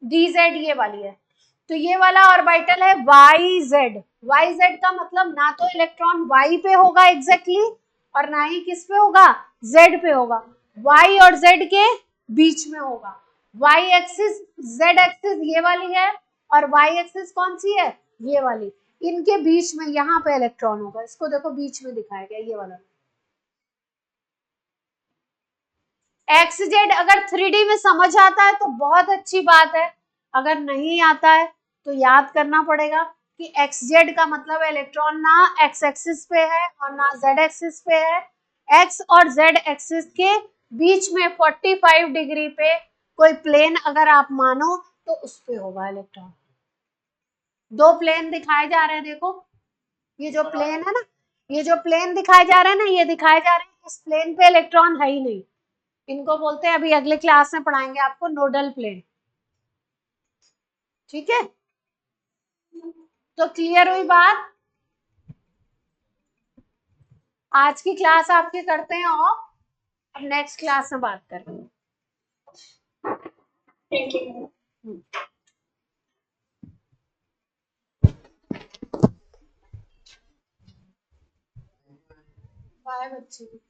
डी जेड ये वाली है। तो ये वाला ऑर्बिटल है वाई जेड। वाई जेड का मतलब ना तो इलेक्ट्रॉन वाई पे होगा एग्जैक्टली, और ना ही किस पे होगा? जेड पे होगा, वाई और जेड के बीच में होगा। वाई एक्सिस जेड एक्सिस ये वाली है, और वाई एक्सिस कौन सी है? ये वाली। इनके बीच में यहाँ पे इलेक्ट्रॉन होगा, इसको देखो बीच में दिखाया गया ये वाला। एक्स जेड अगर 3D में समझ आता है तो बहुत अच्छी बात है, अगर नहीं आता है तो याद करना पड़ेगा कि एक्स जेड का मतलब इलेक्ट्रॉन ना एक्स एक्सिस पे है और ना जेड एक्सिस पे है। एक्स और जेड एक्सिस के बीच में 45 डिग्री पे कोई प्लेन अगर आप मानो तो उस पे होगा इलेक्ट्रॉन। दो प्लेन दिखाए जा रहे हैं, देखो ये जो प्लेन है ना, ये जो प्लेन दिखाए जा रहे हैं ना, ये दिखाए जा रहे हैं, इस प्लेन पे इलेक्ट्रॉन है ही नहीं। इनको बोलते हैं, अभी अगले क्लास में पढ़ाएंगे आपको, नोडल प्लेन। ठीक है। तो क्लियर हुई बात। आज की क्लास आपकी करते हैं ऑफ, अब नेक्स्ट क्लास में बात करेंगे। Thank you. बाय बच्चे।